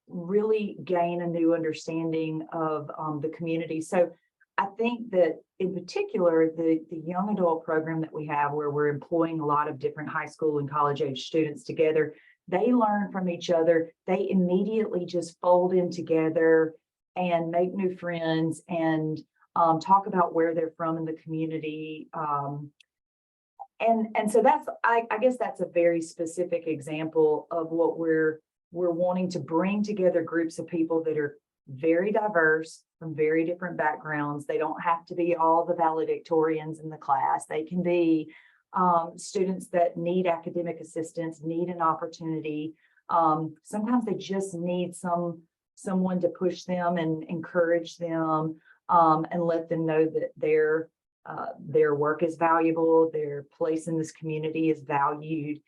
really gain a new understanding of the community. So I think that in particular, the young adult program that we have, where we're employing a lot of different high school and college age students together, they learn from each other. They immediately just fold in together and make new friends and talk about where they're from in the community. And so that's, I guess that's a very specific example of what we're wanting to bring together groups of people that are very diverse from very different backgrounds. They don't have to be all the valedictorians in the class. They can be students that need academic assistance, need an opportunity. Sometimes they just need someone to push them and encourage them and let them know that their work is valuable, their place in this community is valued.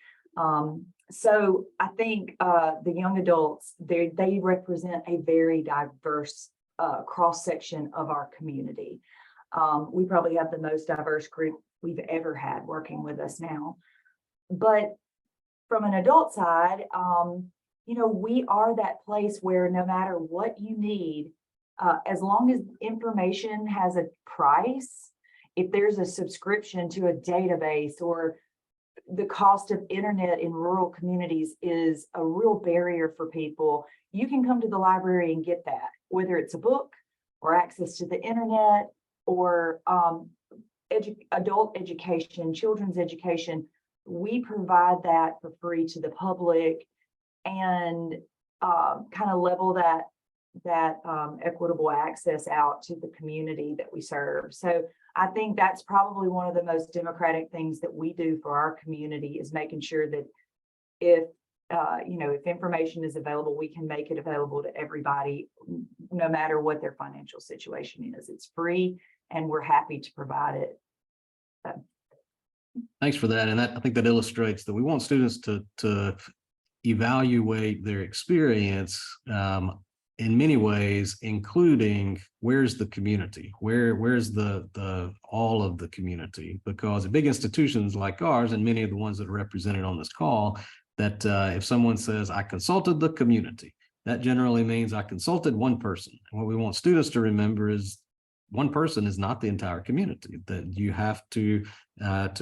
So I think the young adults, they represent a very diverse cross-section of our community. We probably have the most diverse group we've ever had working with us now. But from an adult side, we are that place where no matter what you need, as long as information has a price, if there's a subscription to a database or the cost of internet in rural communities is a real barrier for people, you can come to the library and get that, whether it's a book or access to the internet or adult education, children's education. We provide that for free to the public and kind of level that equitable access out to the community that we serve. So I think that's probably one of the most democratic things that we do for our community, is making sure that if information is available, we can make it available to everybody, no matter what their financial situation is. It's free and we're happy to provide it. So. Thanks for that. And I think that illustrates that we want students to evaluate their experience in many ways, including where's the community, where's the all of the community, because big institutions like ours and many of the ones that are represented on this call, that if someone says I consulted the community, that generally means I consulted one person. And what we want students to remember is one person is not the entire community, that you have to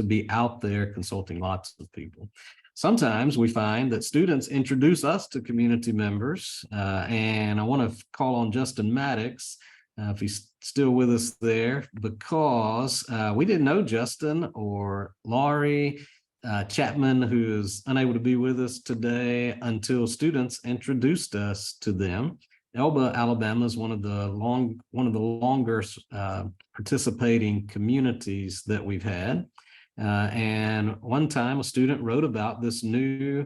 be out there consulting lots of people. Sometimes we find that students introduce us to community members, and I want to call on Justin Maddox, if he's still with us there, because we didn't know Justin or Laurie Chapman, who is unable to be with us today, until students introduced us to them. Elba, Alabama is one of the longer participating communities that we've had. And one time a student wrote about this new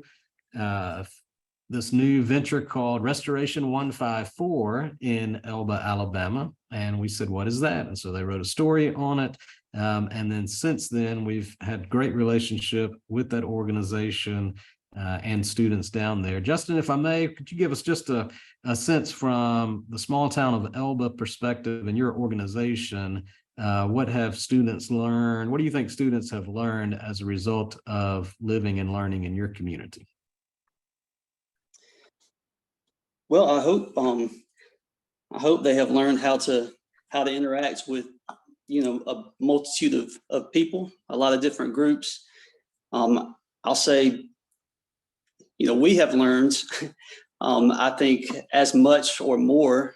venture called Restoration 154 in Elba, Alabama. And we said, what is that? And so they wrote a story on it. And then since then, we've had great relationship with that organization and students down there. Justin, if I may, could you give us just a sense from the small town of Elba perspective and your organization? What have students learned? What do you think students have learned as a result of living and learning in your community? Well, I hope they have learned how to interact with, a multitude of people, a lot of different groups. I'll say, we have learned, I think, as much or more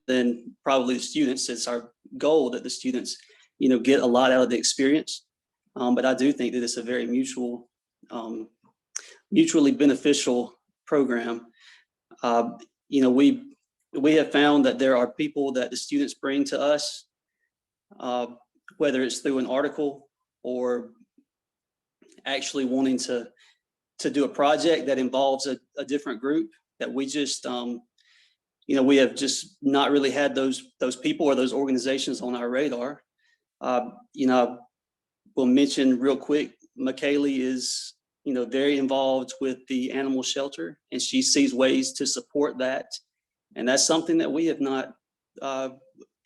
than probably the students. It's our goal that the students, get a lot out of the experience. But I do think that it's a very mutually beneficial program. We have found that there are people that the students bring to us, whether it's through an article or actually wanting to do a project that involves a different group, that we just, we have just not really had those people or those organizations on our radar. We'll mention real quick, McKaylee is very involved with the animal shelter, and she sees ways to support that. And that's something that we have not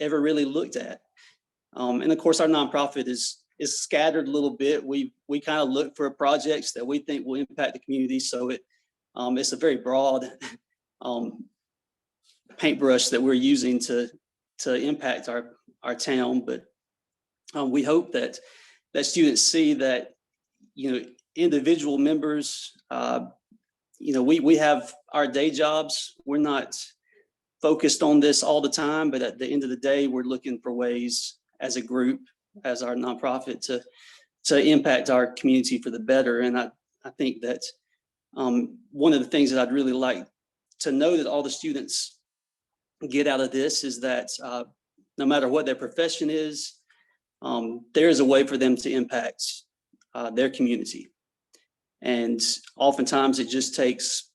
ever really looked at. And of course, our nonprofit is scattered a little bit. We kind of look for projects that we think will impact the community. So it's a very broad paintbrush that we're using to impact our town. But we hope that students see that, individual members, we have our day jobs. We're not focused on this all the time, but at the end of the day, we're looking for ways as a group, as our nonprofit, to impact our community for the better. And I think that one of the things that I'd really like to know that all the students get out of this is that no matter what their profession is, there is a way for them to impact their community. And oftentimes it just takes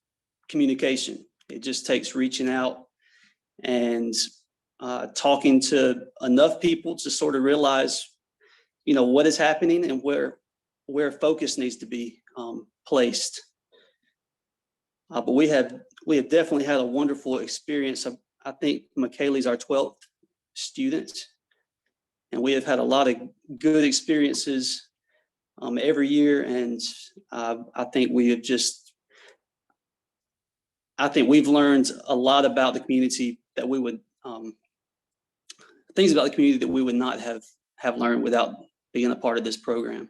communication. It just takes reaching out and talking to enough people to sort of realize, what is happening and where focus needs to be placed. But we have definitely had a wonderful experience. I think McKaylee's our 12th student, and we have had a lot of good experiences every year. And I think we've learned a lot about the community that we would, things about the community that we would not have learned without being a part of this program.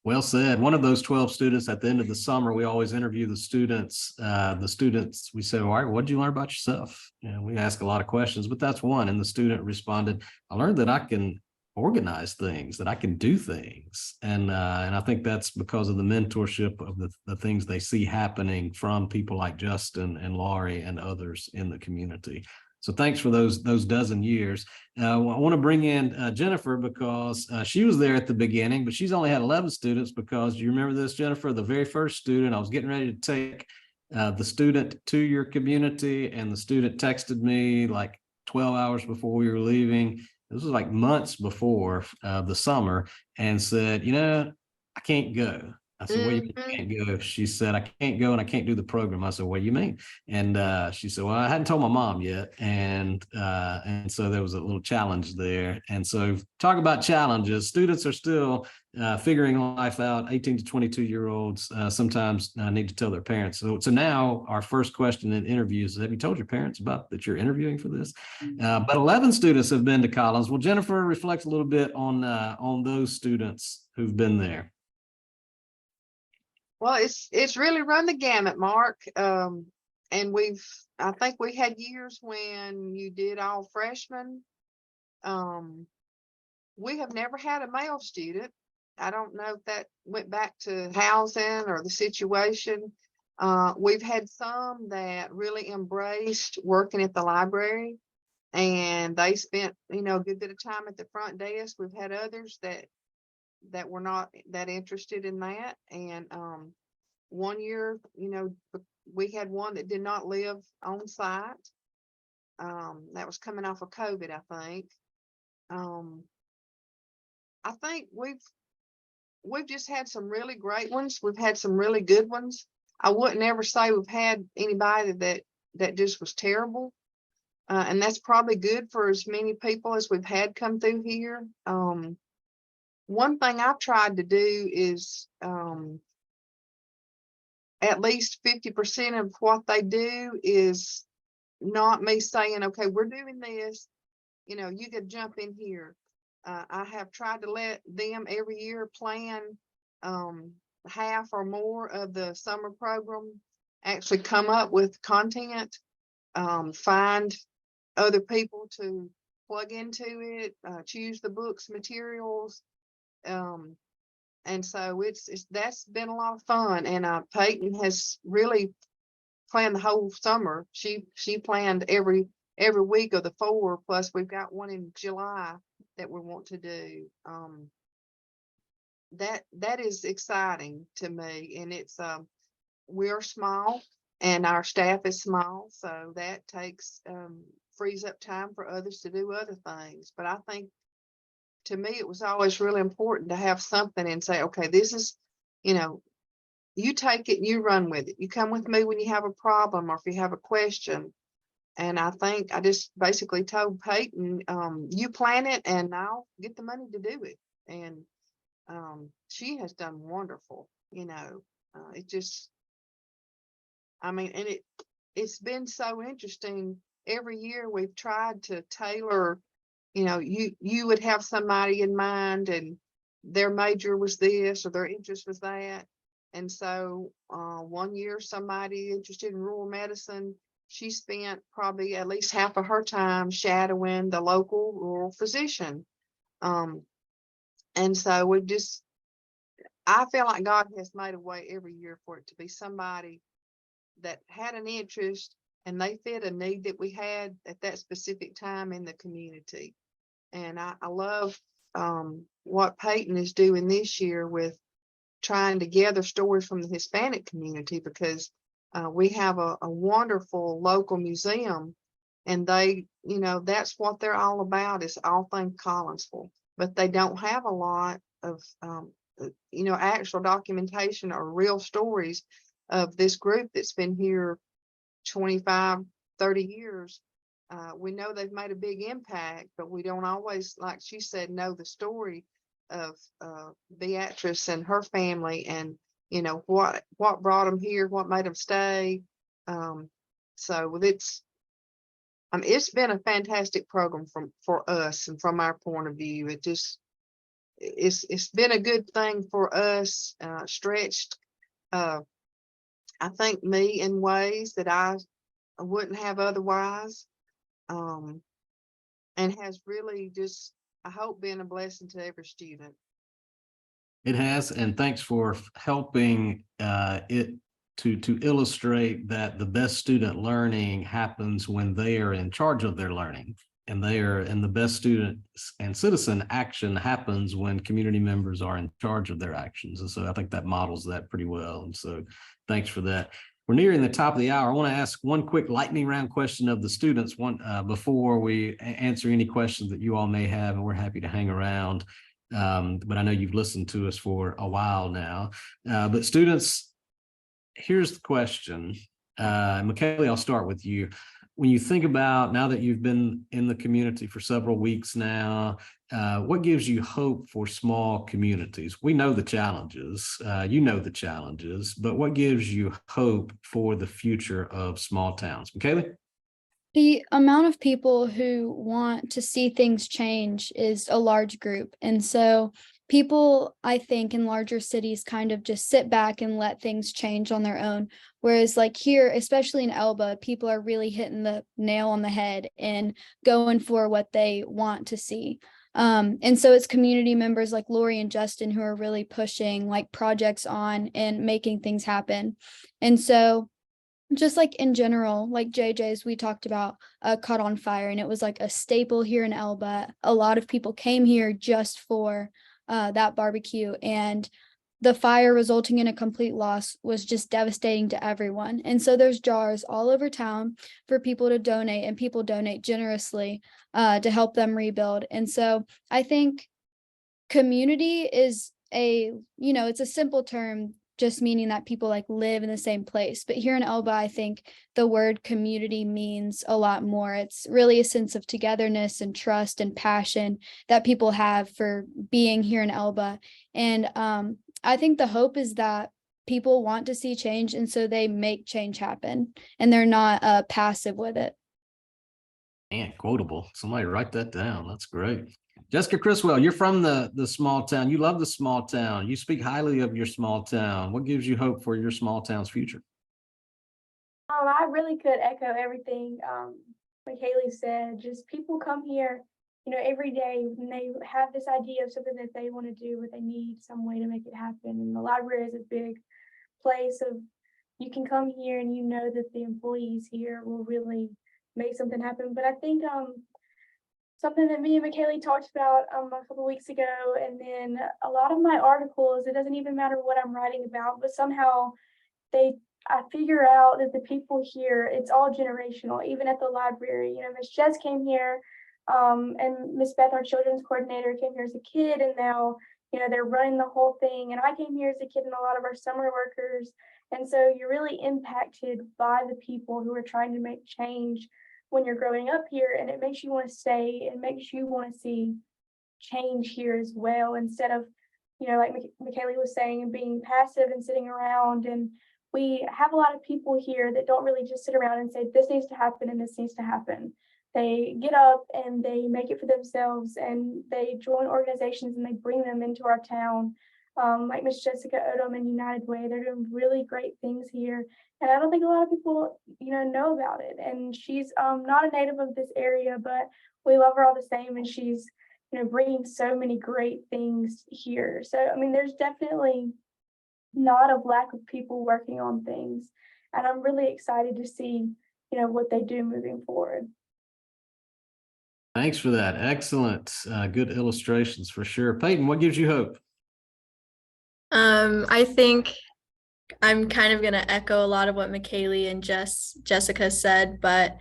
Well said. One of those 12 students, at the end of the summer, we always interview the students. We say, all right, what did you learn about yourself? We ask a lot of questions, but that's one. And the student responded, I learned that I can organize things, that I can do things. And I think that's because of the mentorship of the things they see happening from people like Justin and Laurie and others in the community. So thanks for those dozen years. I want to bring in Jennifer, because she was there at the beginning, but she's only had 11 students, because you remember this, Jennifer, the very first student, I was getting ready to take the student to your community, and the student texted me like 12 hours before we were leaving. This was like months before the summer, and said, I can't go. I said, what do you mean you can't go? She said, I can't go and I can't do the program. I said, what do you mean? And she said, well, I hadn't told my mom yet. And so there was a little challenge there. And so talk about challenges. Students are still figuring life out. 18 to 22-year-olds sometimes need to tell their parents. So now our first question in interviews is, have you told your parents about that you're interviewing for this? But 11 students have been to Collins. Well, Jennifer, reflect a little bit on those students who've been there. Well, it's really run the gamut, Mark. And I think we had years when you did all freshmen. We have never had a male student. I don't know if that went back to housing or the situation. We've had some that really embraced working at the library, and they spent, a good bit of time at the front desk. We've had others that were not that interested in that. And one year, we had one that did not live on site. That was coming off of COVID, I think. I think we've just had some really great ones. We've had some really good ones. I wouldn't ever say we've had anybody that just was terrible. And that's probably good for as many people as we've had come through here. One thing I've tried to do is at least 50% of what they do is not me saying, okay, we're doing this, you could jump in here. I have tried to let them every year plan half or more of the summer program, actually come up with content, find other people to plug into it, choose the books, materials. And so that's been a lot of fun. And Peyton has really planned the whole summer. She planned every week of the 4, plus we've got one in July that we want to do. That is exciting to me. And it's we're small and our staff is small, so that takes frees up time for others to do other things. But I think to me, it was always really important to have something and say, okay, this is, you know, you take it and you run with it. You come with me when you have a problem or if you have a question. And I think I just basically told Peyton, you plan it and I'll get the money to do it. And she has done wonderful, you know. It just, I mean, and it's been so interesting. Every year we've tried to tailor, you know, you would have somebody in mind and their major was this or their interest was that. And so one year somebody interested in rural medicine, she spent probably at least half of her time shadowing the local rural physician. And so we just, I feel like God has made a way every year for it to be somebody that had an interest and they fit a need that we had at that specific time in the community. And I love what Peyton is doing this year with trying to gather stories from the Hispanic community, because we have a wonderful local museum and they, you know, that's what they're all about, is all things Collinsville, but they don't have a lot of, you know, actual documentation or real stories of this group that's been here 25, 30 years. We know they've made a big impact, but we don't always, like she said, know the story of Beatrice and her family and, you know, what brought them here, what made them stay. So it's been a fantastic program for us and from our point of view. It's been a good thing for us, stretched, I think, me in ways that I wouldn't have otherwise. And has really just, I hope, been a blessing to every student. It has, and thanks for helping it to illustrate that the best student learning happens when they are in charge of their learning, and the best student and citizen action happens when community members are in charge of their actions. And so I think that models that pretty well. And so thanks for that. We're nearing the top of the hour. I want to ask one quick lightning round question of the students before we answer any questions that you all may have, and we're happy to hang around. But I know you've listened to us for a while now. But students, here's the question. Michaela, I'll start with you. When you think about, now that you've been in the community for several weeks now, what gives you hope for small communities? We know the challenges, you know the challenges, but what gives you hope for the future of small towns? Michaela? The amount of people who want to see things change is a large group. And so people, I think, in larger cities kind of just sit back and let things change on their own. Whereas like here, especially in Elba, people are really hitting the nail on the head and going for what they want to see. And so it's community members like Lori and Justin who are really pushing like projects on and making things happen. And so just like in general, like JJ's, we talked about Caught on Fire, and it was like a staple here in Elba. A lot of people came here just for that barbecue, and the fire resulting in a complete loss was just devastating to everyone. And so there's jars all over town for people to donate, and people donate generously to help them rebuild. And so I think community is it's a simple term, just meaning that people like live in the same place. But here in Elba, I think the word community means a lot more. It's really a sense of togetherness and trust and passion that people have for being here in Elba. And I think the hope is that people want to see change, and so they make change happen, and they're not passive with it. Man, quotable. Somebody write that down. That's great. Jessica Criswell, you're from the small town. You love the small town. You speak highly of your small town. What gives you hope for your small town's future? I really could echo everything like Haley said. Just people come here, every day when they have this idea of something that they want to do, but they need some way to make it happen. And the library is a big place of, you can come here and you know that the employees here will really make something happen. But I think something that me and Michaela talked about a couple weeks ago, and then a lot of my articles, it doesn't even matter what I'm writing about, but somehow I figure out that the people here, it's all generational, even at the library. Miss Jess came here And Miss Beth, our children's coordinator, came here as a kid, and now, they're running the whole thing. And I came here as a kid, and a lot of our summer workers. And so you're really impacted by the people who are trying to make change when you're growing up here, and it makes you want to stay. It makes you want to see change here as well, instead of, like Michaela was saying, and being passive and sitting around. And we have a lot of people here that don't really just sit around and say, this needs to happen and this needs to happen. They get up and they make it for themselves, and they join organizations and they bring them into our town. Like Miss Jessica Odom and United Way, they're doing really great things here. And I don't think a lot of people, know about it. And she's not a native of this area, but we love her all the same. And she's, bringing so many great things here. So, I mean, there's definitely not a lack of people working on things. And I'm really excited to see, what they do moving forward. Thanks for that. Excellent. Good illustrations for sure. Peyton, what gives you hope? I think I'm kind of going to echo a lot of what Michaela and Jessica said, but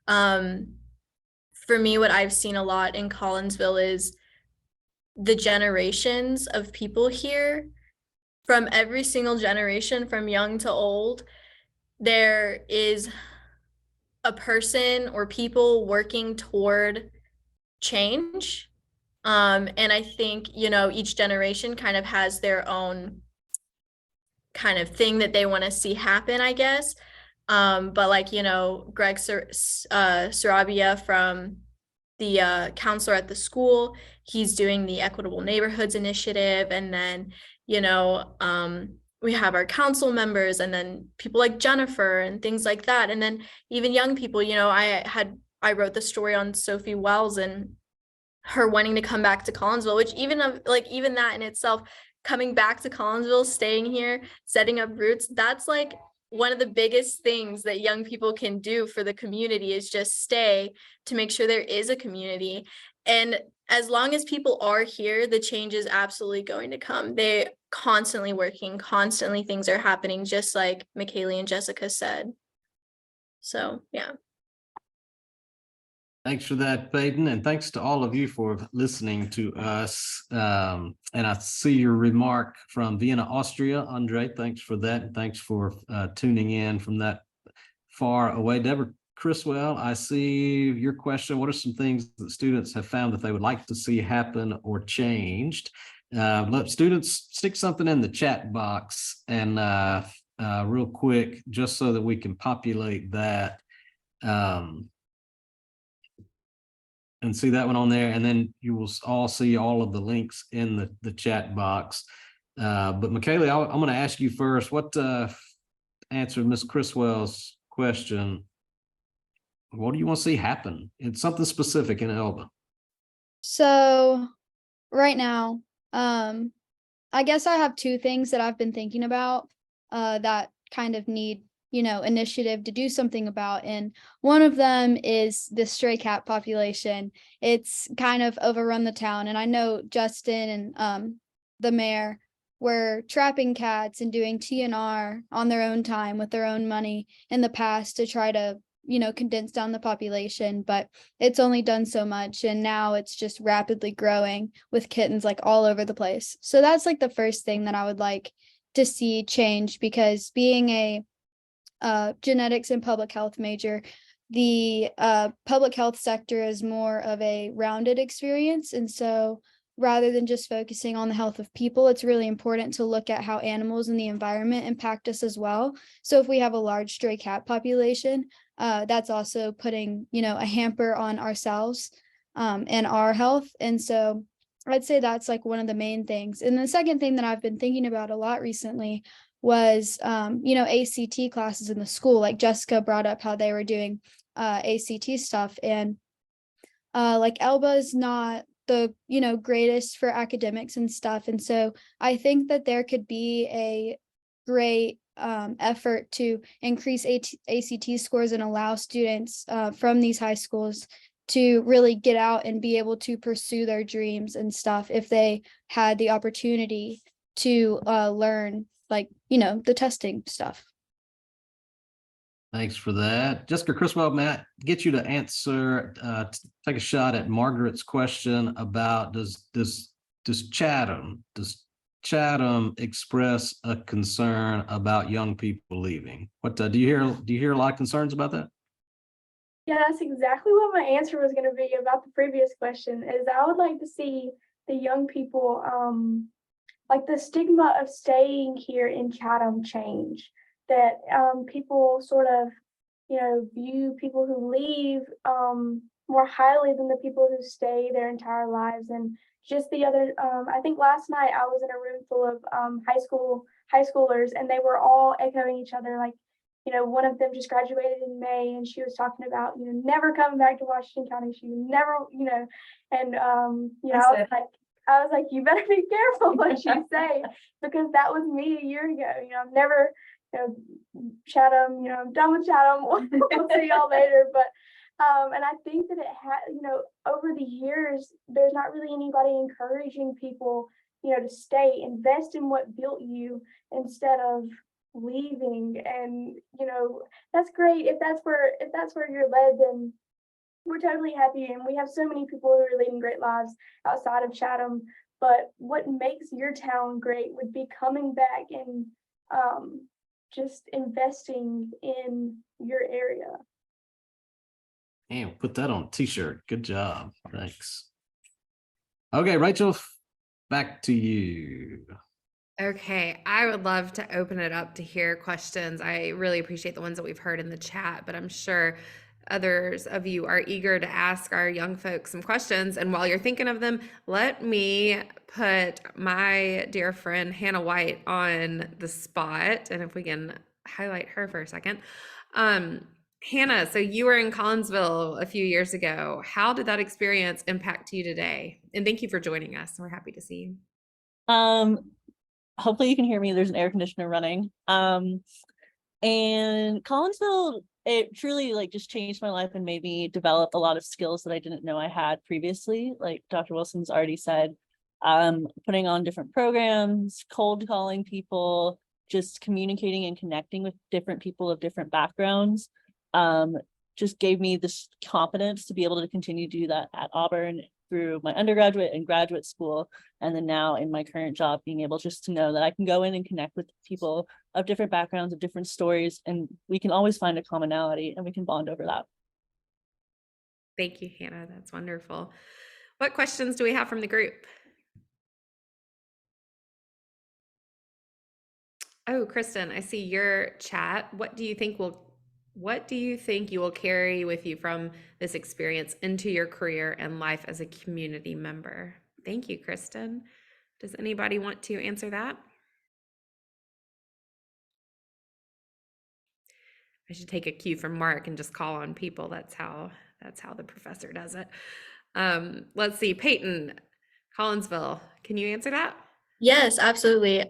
for me, what I've seen a lot in Collinsville is the generations of people here. From every single generation, from young to old, there is a person or people working toward change. And I think, each generation kind of has their own kind of thing that they want to see happen, I guess. But like, Greg Sarabia from the counselor at the school, he's doing the Equitable Neighborhoods Initiative. And then, we have our council members, and then people like Jennifer and things like that. And then even young people, I wrote the story on Sophie Wells and her wanting to come back to Collinsville, which even that in itself, coming back to Collinsville, staying here, setting up roots, that's like one of the biggest things that young people can do for the community, is just stay to make sure there is a community. And as long as people are here, the change is absolutely going to come. They're constantly working, constantly things are happening, just like Michaela and Jessica said. So, yeah. Thanks for that, Peyton, and thanks to all of you for listening to us. And I see your remark from Vienna, Austria. Andre, thanks for that. And thanks for tuning in from that far away. Deborah Criswell, I see your question. What are some things that students have found that they would like to see happen or changed? Let students stick something in the chat box, and real quick, just so that we can populate that. And see that one on there, and then you will all see all of the links in the chat box. But Michaela, I'm going to ask you first. What answered Miss Criswell's question? What do you want to see happen? It's something specific in Elba. So right now, I guess I have two things that I've been thinking about that kind of need initiative to do something about. And one of them is the stray cat population. It's kind of overrun the town. And I know Justin and the mayor were trapping cats and doing TNR on their own time with their own money in the past to try to, condense down the population, but it's only done so much. And now it's just rapidly growing with kittens like all over the place. So that's like the first thing that I would like to see change, because being a genetics and public health major, the public health sector is more of a rounded experience. And so rather than just focusing on the health of people, it's really important to look at how animals and the environment impact us as well. So if we have a large stray cat population, that's also putting, a hamper on ourselves and our health. And so I'd say that's like one of the main things. And the second thing that I've been thinking about a lot recently was, ACT classes in the school. Like Jessica brought up how they were doing ACT stuff, and like Elba is not the, greatest for academics and stuff. And so I think that there could be a great effort to increase ACT scores and allow students from these high schools to really get out and be able to pursue their dreams and stuff if they had the opportunity to learn, like, the testing stuff. Thanks for that. Jessica Criswell, Matt, get you to answer, take a shot at Margaret's question about does Chatham express a concern about young people leaving? What do you hear a lot of concerns about that? Yeah, that's exactly what my answer was going to be about the previous question. Is I would like to see the young people, like the stigma of staying here in Chatham change. That people sort of, view people who leave more highly than the people who stay their entire lives. And just the other, I think last night I was in a room full of high schoolers, and they were all echoing each other. Like, one of them just graduated in May, and she was talking about, never coming back to Washington County. She never, and I was like, you better be careful what you say, because that was me a year ago. I've never, Chatham, I'm done with Chatham. We'll see y'all later. But, and I think that it had, over the years, there's not really anybody encouraging people, to stay, invest in what built you instead of leaving. And, that's great. If that's where you're led, then we're totally happy. And we have so many people who are leading great lives outside of Chatham. But what makes your town great would be coming back and just investing in your area. And put that on a t-shirt. Good job. Thanks. Okay, Rachel, back to you. Okay, I would love to open it up to hear questions. I really appreciate the ones that we've heard in the chat, but I'm sure others of you are eager to ask our young folks some questions. And while you're thinking of them, let me put my dear friend Hannah White on the spot. And if we can highlight her for a second. Hannah, so you were in Collinsville a few years ago. How did that experience impact you today? And thank you for joining us. We're happy to see you. Hopefully you can hear me. There's an air conditioner running. And Collinsville, it truly just changed my life and made me develop a lot of skills that I didn't know I had previously. Like Dr. Wilson's already said, putting on different programs, cold calling people, just communicating and connecting with different people of different backgrounds, just gave me this confidence to be able to continue to do that at Auburn through my undergraduate and graduate school. And then now in my current job, being able just to know that I can go in and connect with people of different backgrounds, of different stories, and we can always find a commonality and we can bond over that. Thank you, Hannah. That's wonderful. What questions do we have from the group? Oh, Kristen, I see your chat. What do you think you will carry with you from this experience into your career and life as a community member? Thank you, Kristen. Does anybody want to answer that? I should take a cue from Mark and just call on people. That's how the professor does it. Let's see, Peyton, Collinsville, can you answer that? Yes, absolutely.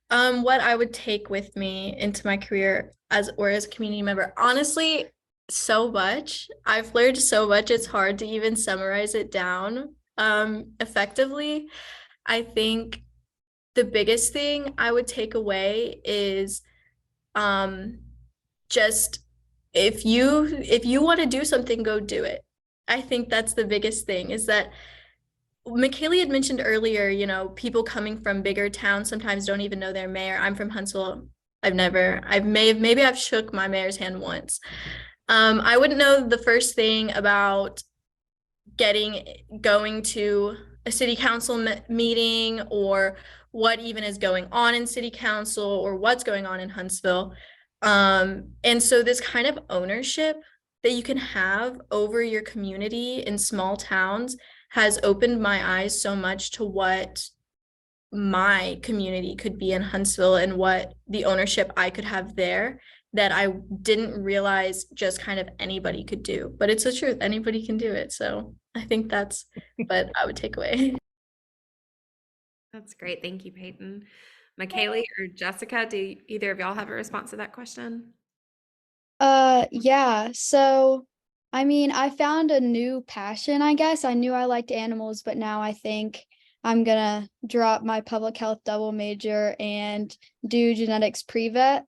What I would take with me into my career as a community member, honestly, so much. I've learned so much, it's hard to even summarize it down effectively. I think the biggest thing I would take away is just if you want to do something, go do it. I think that's the biggest thing, is that McKaylee had mentioned earlier, people coming from bigger towns sometimes don't even know their mayor. I'm from Huntsville. Maybe I've shook my mayor's hand once. I wouldn't know the first thing about going to a city council meeting, or what even is going on in city council, or what's going on in Huntsville. And so this kind of ownership that you can have over your community in small towns has opened my eyes so much to what my community could be in Huntsville and what the ownership I could have there, that I didn't realize just kind of anybody could do. But it's the truth, anybody can do it. So I think that's what I would take away. That's great. Thank you, Peyton. McKaylee or Jessica, do either of y'all have a response to that question? Yeah. So, I found a new passion, I guess. I knew I liked animals, but now I think I'm gonna drop my public health double major and do genetics pre-vet.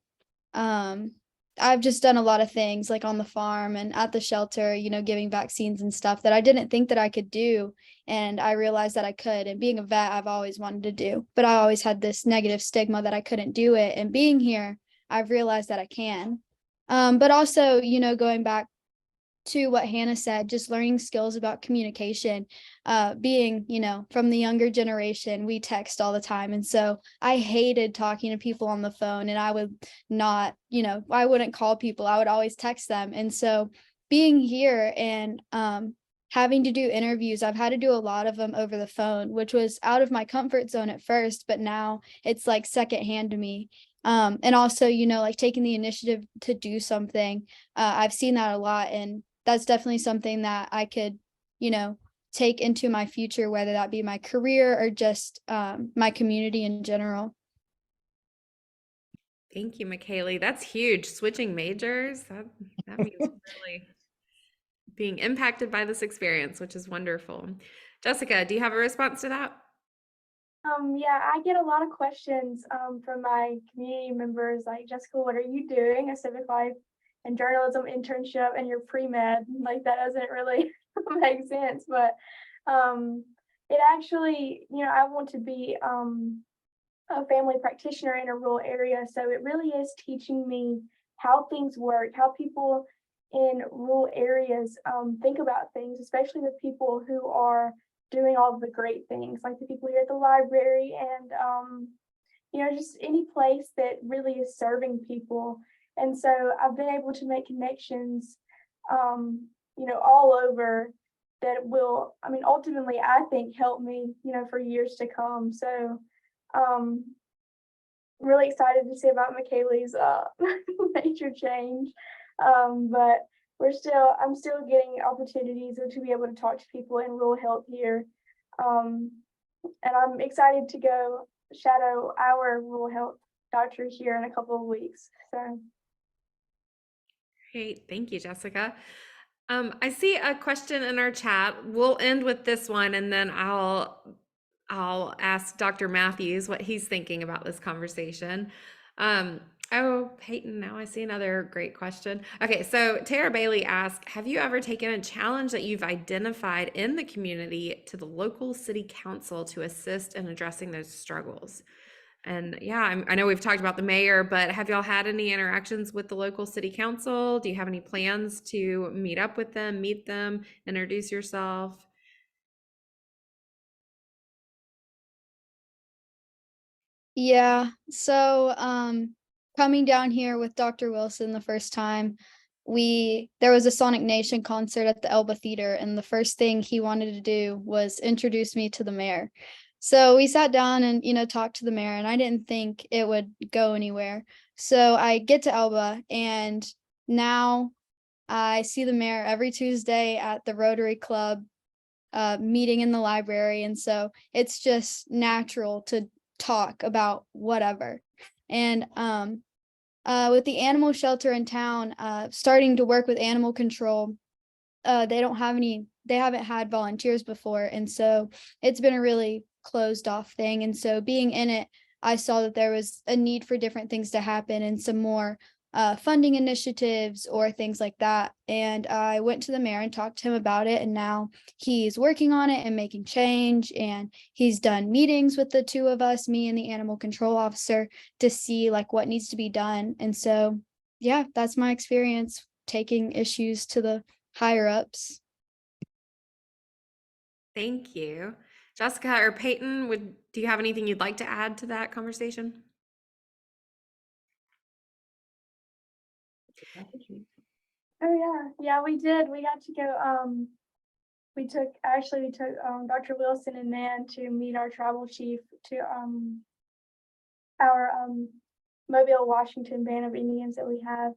I've just done a lot of things like on the farm and at the shelter, giving vaccines and stuff that I didn't think that I could do. And I realized that I could. And being a vet, I've always wanted to do, but I always had this negative stigma that I couldn't do it. And being here, I've realized that I can. But also, going back to what Hannah said, just learning skills about communication, being, from the younger generation, we text all the time. And so I hated talking to people on the phone, and I would not, I wouldn't call people. I would always text them. And so being here and having to do interviews, I've had to do a lot of them over the phone, which was out of my comfort zone at first, but now it's like secondhand to me. And also, like taking the initiative to do something. I've seen that a lot, and that's definitely something that I could, take into my future, whether that be my career or just my community in general. Thank you, McKaylee. That's huge. Switching majors, that means really being impacted by this experience, which is wonderful. Jessica, do you have a response to that? Yeah, I get a lot of questions from my community members like, Jessica, what are you doing? A Civic Life and journalism internship and you're pre-med. Like, that doesn't really make sense, but it actually, I want to be a family practitioner in a rural area. So it really is teaching me how things work, how people in rural areas think about things, especially the people who are doing all of the great things, like the people here at the library and, just any place that really is serving people. And so I've been able to make connections, all over that will, ultimately, I think, help me, for years to come. So really excited to see about McKaylee's major change. But I'm still getting opportunities to be able to talk to people in rural health here. And I'm excited to go shadow our rural health doctor here in a couple of weeks. So. Great. Thank you, Jessica. I see a question in our chat. We'll end with this one, and then I'll ask Dr. Mathews what he's thinking about this conversation. Peyton, now I see another great question. Okay, so Tara Bailey asked, have you ever taken a challenge that you've identified in the community to the local city council to assist in addressing those struggles? And yeah, I know we've talked about the mayor, but have y'all had any interactions with the local city council? Do you have any plans to meet up with them, meet them, introduce yourself? Yeah, so coming down here with Dr. Wilson the first time, there was a Sonic Nation concert at the Elba Theater, and the first thing he wanted to do was introduce me to the mayor. So we sat down and, talked to the mayor, and I didn't think it would go anywhere. So I get to Elba, and now I see the mayor every Tuesday at the Rotary Club meeting in the library. And so it's just natural to talk about whatever. And with the animal shelter in town, starting to work with animal control, they haven't had volunteers before. And so it's been a really closed off thing. And so being in it, I saw that there was a need for different things to happen and some more funding initiatives or things like that. And I went to the mayor and talked to him about it. And now he's working on it and making change. And he's done meetings with the two of us, me and the animal control officer, to see like what needs to be done. And so, yeah, that's my experience taking issues to the higher ups. Thank you. Jessica or Peyton, do you have anything you'd like to add to that conversation? Oh yeah, we did. We got to go. We took Dr. Wilson and Nan to meet our tribal chief to our Mobile, Washington band of Indians that we have,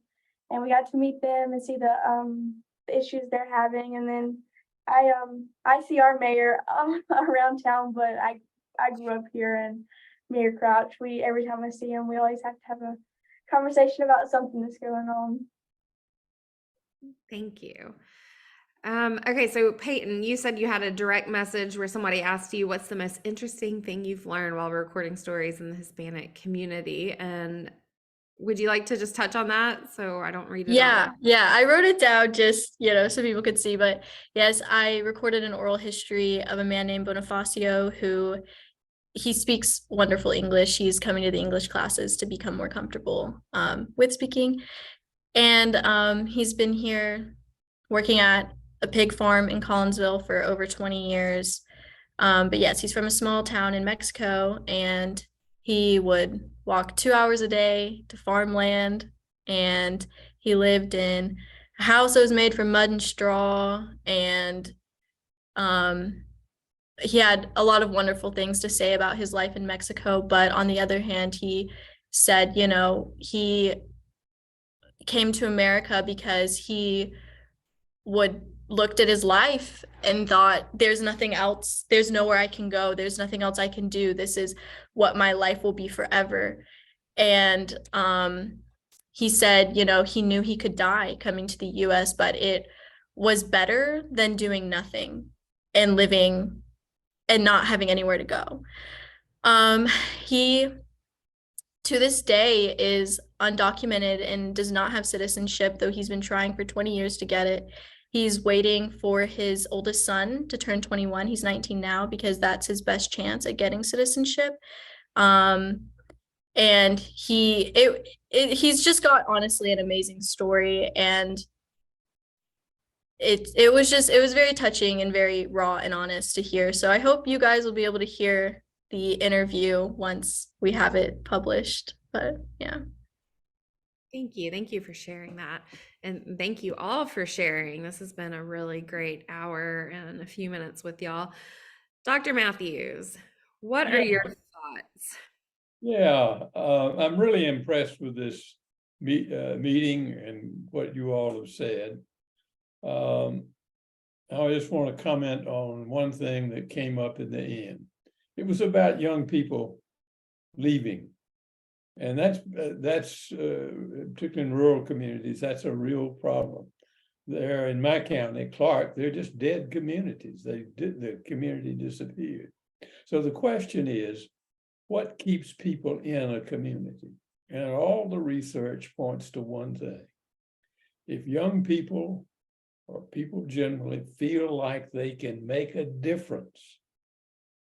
and we got to meet them and see the issues they're having. And then I see our mayor around town, but I grew up here, and Mayor Crouch. Every time I see him, we always have to have a conversation about something that's going on. Thank you. Okay, so Peyton, you said you had a direct message where somebody asked you, what's the most interesting thing you've learned while recording stories in the Hispanic community? And would you like to just touch on that so I don't read it Yeah, all? yeah, I wrote it down just, so people could see, but yes, I recorded an oral history of a man named Bonifacio who he speaks wonderful English. He's coming to the English classes to become more comfortable with speaking. And he's been here working at a pig farm in Collinsville for over 20 years. But yes, he's from a small town in Mexico, and he would walk 2 hours a day to farmland, and he lived in a house that was made from mud and straw, and he had a lot of wonderful things to say about his life in Mexico. But on the other hand, he said, he came to America because he looked at his life and thought, there's nothing else, there's nowhere I can go, there's nothing else I can do, this is what my life will be forever. And he said, he knew he could die coming to the US, but it was better than doing nothing and living and not having anywhere to go. He to this day is undocumented and does not have citizenship, though he's been trying for 20 years to get it. He's waiting for his oldest son to turn 21. He's 19 now, because that's his best chance at getting citizenship. And he's just got, honestly, an amazing story, and it was very touching and very raw and honest to hear. So I hope you guys will be able to hear the interview once we have it published. But yeah. Thank you for sharing that, and thank you all for sharing. This has been a really great hour and a few minutes with y'all. Dr. Mathews, what are your thoughts? Yeah, I'm really impressed with this meeting and what you all have said. I just want to comment on one thing that came up in the end. It was about young people leaving. And that's particularly in rural communities, that's a real problem. There in my county, Clark, they're just dead communities. The community disappeared. So the question is, what keeps people in a community? And all the research points to one thing. If young people or people generally feel like they can make a difference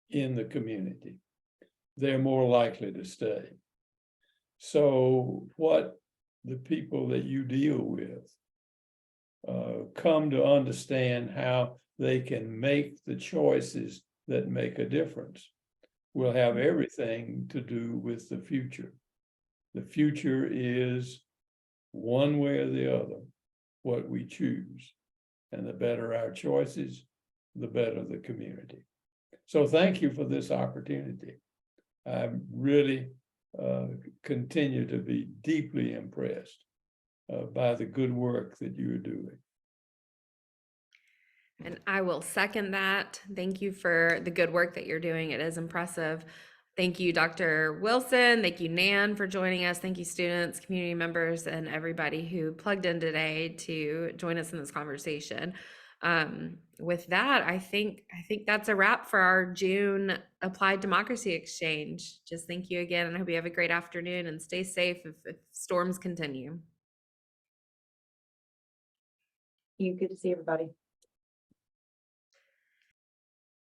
in the community, they're more likely to stay. So what the people that you deal with come to understand how they can make the choices that make a difference will have everything to do with the future. The future is one way or the other, what we choose. And the better our choices, the better the community. So thank you for this opportunity. I really continue to be deeply impressed by the good work that you're doing. And I will second that. Thank you for the good work that you're doing. It is impressive. Thank you, Dr. Wilson. Thank you, Nan, for joining us. Thank you, students, community members, and everybody who plugged in today to join us in this conversation. With that, I think that's a wrap for our June Applied Democracy Exchange. Just thank you again, and I hope you have a great afternoon and stay safe if storms continue. Good to see everybody.